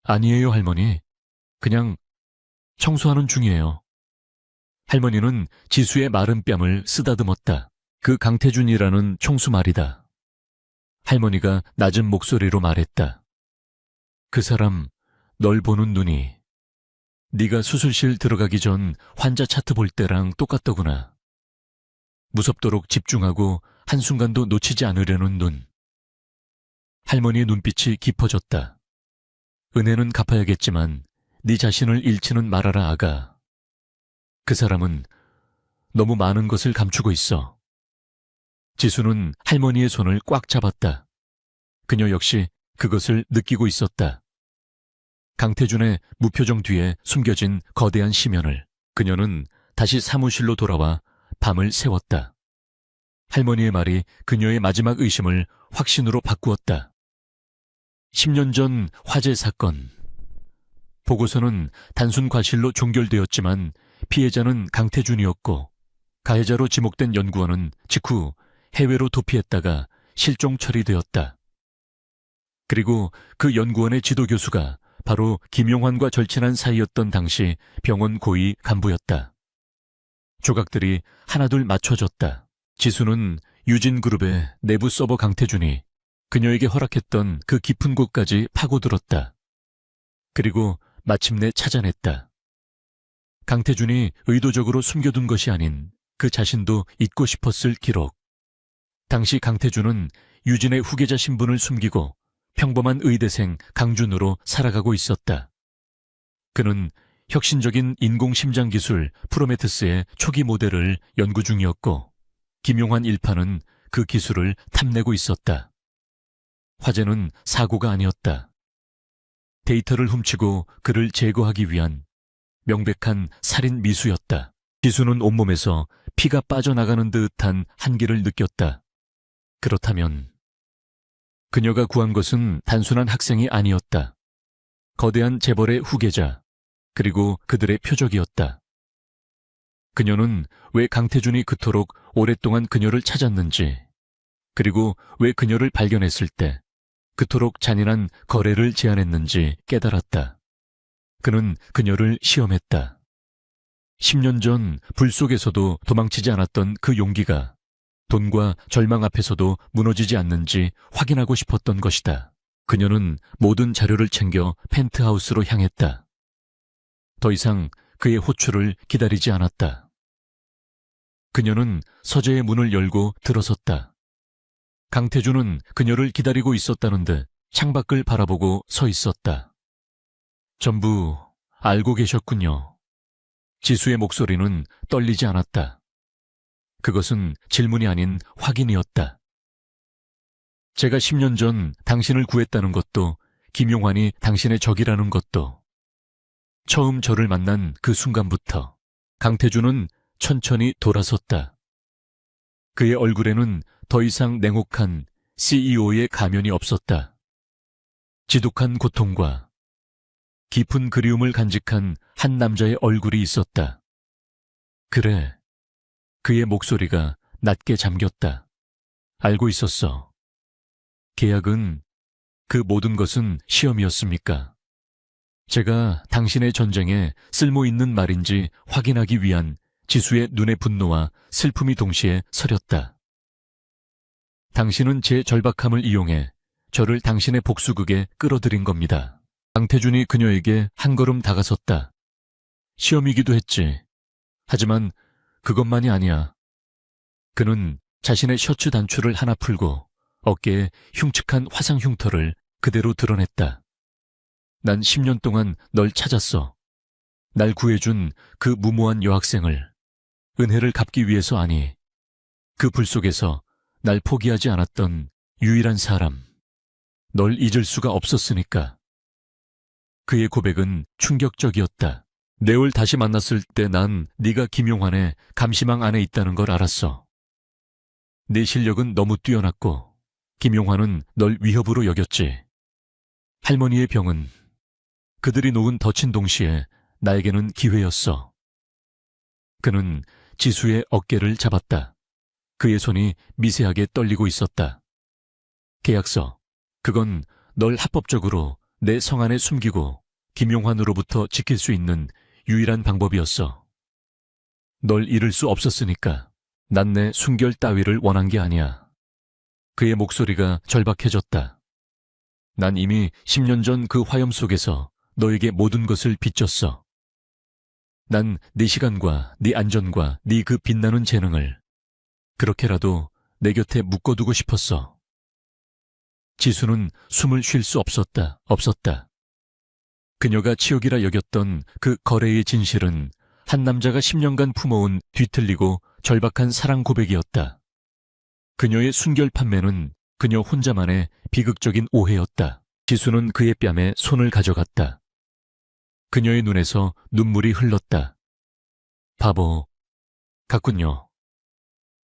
아니에요, 할머니. 그냥 청소하는 중이에요. 할머니는 지수의 마른 뺨을 쓰다듬었다. 그 강태준이라는 총수 말이다. 할머니가 낮은 목소리로 말했다. 그 사람, 널 보는 눈이 네가 수술실 들어가기 전 환자 차트 볼 때랑 똑같더구나. 무섭도록 집중하고 한순간도 놓치지 않으려는 눈. 할머니의 눈빛이 깊어졌다. 은혜는 갚아야겠지만 네 자신을 잃지는 말아라, 아가. 그 사람은 너무 많은 것을 감추고 있어. 지수는 할머니의 손을 꽉 잡았다. 그녀 역시 그것을 느끼고 있었다. 강태준의 무표정 뒤에 숨겨진 거대한 심연을 그녀는 다시 사무실로 돌아와 밤을 새웠다. 할머니의 말이 그녀의 마지막 의심을 확신으로 바꾸었다. 10년 전 화재 사건. 보고서는 단순 과실로 종결되었지만 피해자는 강태준이었고 가해자로 지목된 연구원은 직후 해외로 도피했다가 실종 처리되었다. 그리고 그 연구원의 지도교수가 바로 김용환과 절친한 사이였던 당시 병원 고위 간부였다. 조각들이 하나둘 맞춰졌다. 지수는 유진그룹의 내부 서버 강태준이 그녀에게 허락했던 그 깊은 곳까지 파고들었다. 그리고 마침내 찾아냈다. 강태준이 의도적으로 숨겨둔 것이 아닌 그 자신도 잊고 싶었을 기록. 당시 강태준은 유진의 후계자 신분을 숨기고 평범한 의대생 강준으로 살아가고 있었다. 그는 혁신적인 인공심장 기술 프로메테스의 초기 모델을 연구 중이었고 김용환 일파는 그 기술을 탐내고 있었다. 화재는 사고가 아니었다. 데이터를 훔치고 그를 제거하기 위한 명백한 살인 미수였다. 지수는 온몸에서 피가 빠져나가는 듯한 한계를 느꼈다. 그렇다면 그녀가 구한 것은 단순한 학생이 아니었다. 거대한 재벌의 후계자, 그리고 그들의 표적이었다. 그녀는 왜 강태준이 그토록 오랫동안 그녀를 찾았는지, 그리고 왜 그녀를 발견했을 때 그토록 잔인한 거래를 제안했는지 깨달았다. 그는 그녀를 시험했다. 10년 전 불 속에서도 도망치지 않았던 그 용기가 돈과 절망 앞에서도 무너지지 않는지 확인하고 싶었던 것이다. 그녀는 모든 자료를 챙겨 펜트하우스로 향했다. 더 이상 그의 호출을 기다리지 않았다. 그녀는 서재의 문을 열고 들어섰다. 강태준은 그녀를 기다리고 있었다는데 창밖을 바라보고 서 있었다. 전부 알고 계셨군요. 지수의 목소리는 떨리지 않았다. 그것은 질문이 아닌 확인이었다. 제가 10년 전 당신을 구했다는 것도 김용환이 당신의 적이라는 것도 처음 저를 만난 그 순간부터 강태준은 천천히 돌아섰다. 그의 얼굴에는 더 이상 냉혹한 CEO의 가면이 없었다. 지독한 고통과 깊은 그리움을 간직한 한 남자의 얼굴이 있었다. 그래. 그의 목소리가 낮게 잠겼다. 알고 있었어. 계약은, 그 모든 것은 시험이었습니까? 제가 당신의 전쟁에 쓸모 있는 말인지 확인하기 위한 지수의 눈의 분노와 슬픔이 동시에 서렸다. 당신은 제 절박함을 이용해 저를 당신의 복수극에 끌어들인 겁니다. 강태준이 그녀에게 한 걸음 다가섰다. 시험이기도 했지. 하지만 그것만이 아니야. 그는 자신의 셔츠 단추를 하나 풀고 어깨에 흉측한 화상 흉터를 그대로 드러냈다. 난 10년 동안 널 찾았어. 날 구해준 그 무모한 여학생을, 은혜를 갚기 위해서 아니, 그 불 속에서 날 포기하지 않았던 유일한 사람, 널 잊을 수가 없었으니까. 그의 고백은 충격적이었다. 내올 다시 만났을 때 난 네가 김용환의 감시망 안에 있다는 걸 알았어. 내 실력은 너무 뛰어났고 김용환은 널 위협으로 여겼지. 할머니의 병은 그들이 녹은 덫인 동시에 나에게는 기회였어. 그는 지수의 어깨를 잡았다. 그의 손이 미세하게 떨리고 있었다. 계약서, 그건 널 합법적으로 내 성 안에 숨기고 김용환으로부터 지킬 수 있는 유일한 방법이었어. 널 잃을 수 없었으니까. 난 내 순결 따위를 원한 게 아니야. 그의 목소리가 절박해졌다. 난 이미 10년 전 그 화염 속에서 너에게 모든 것을 빚졌어. 난 네 시간과 네 안전과 네 그 빛나는 재능을 그렇게라도 내 곁에 묶어두고 싶었어. 지수는 숨을 쉴 수 없었다. 그녀가 치욕이라 여겼던 그 거래의 진실은 한 남자가 10년간 품어온 뒤틀리고 절박한 사랑 고백이었다. 그녀의 순결 판매는 그녀 혼자만의 비극적인 오해였다. 지수는 그의 뺨에 손을 가져갔다. 그녀의 눈에서 눈물이 흘렀다. 바보 같군요.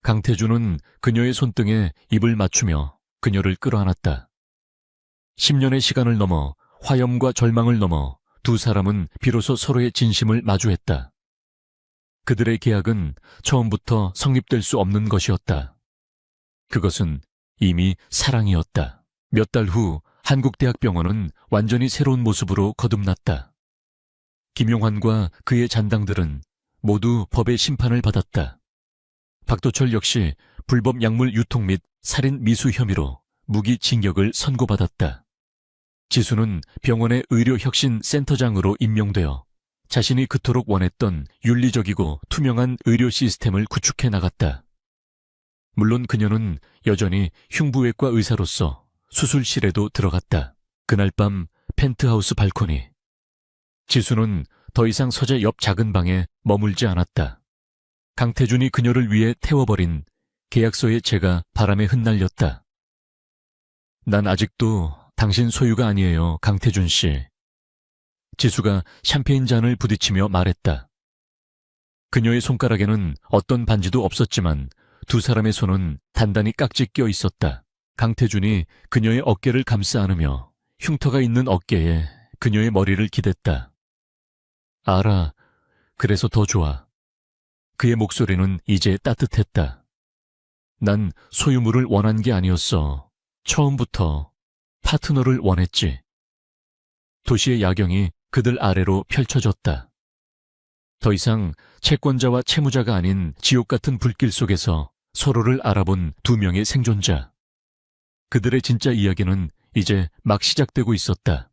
강태준은 그녀의 손등에 입을 맞추며 그녀를 끌어안았다. 10년의 시간을 넘어 화염과 절망을 넘어 두 사람은 비로소 서로의 진심을 마주했다. 그들의 계약은 처음부터 성립될 수 없는 것이었다. 그것은 이미 사랑이었다. 몇 달 후 한국대학병원은 완전히 새로운 모습으로 거듭났다. 김용환과 그의 잔당들은 모두 법의 심판을 받았다. 박도철 역시 불법 약물 유통 및 살인 미수 혐의로 무기징역을 선고받았다. 지수는 병원의 의료혁신센터장으로 임명되어 자신이 그토록 원했던 윤리적이고 투명한 의료 시스템을 구축해 나갔다. 물론 그녀는 여전히 흉부외과 의사로서 수술실에도 들어갔다. 그날 밤 펜트하우스 발코니. 지수는 더 이상 서재 옆 작은 방에 머물지 않았다. 강태준이 그녀를 위해 태워버린 계약서의 재가 바람에 흩날렸다. 난 아직도 당신 소유가 아니에요, 강태준 씨. 지수가 샴페인 잔을 부딪히며 말했다. 그녀의 손가락에는 어떤 반지도 없었지만 두 사람의 손은 단단히 깍지 껴 있었다. 강태준이 그녀의 어깨를 감싸 안으며 흉터가 있는 어깨에 그녀의 머리를 기댔다. 알아. 그래서 더 좋아. 그의 목소리는 이제 따뜻했다. 난 소유물을 원한 게 아니었어. 처음부터 파트너를 원했지. 도시의 야경이 그들 아래로 펼쳐졌다. 더 이상 채권자와 채무자가 아닌 지옥 같은 불길 속에서 서로를 알아본 두 명의 생존자. 그들의 진짜 이야기는 이제 막 시작되고 있었다.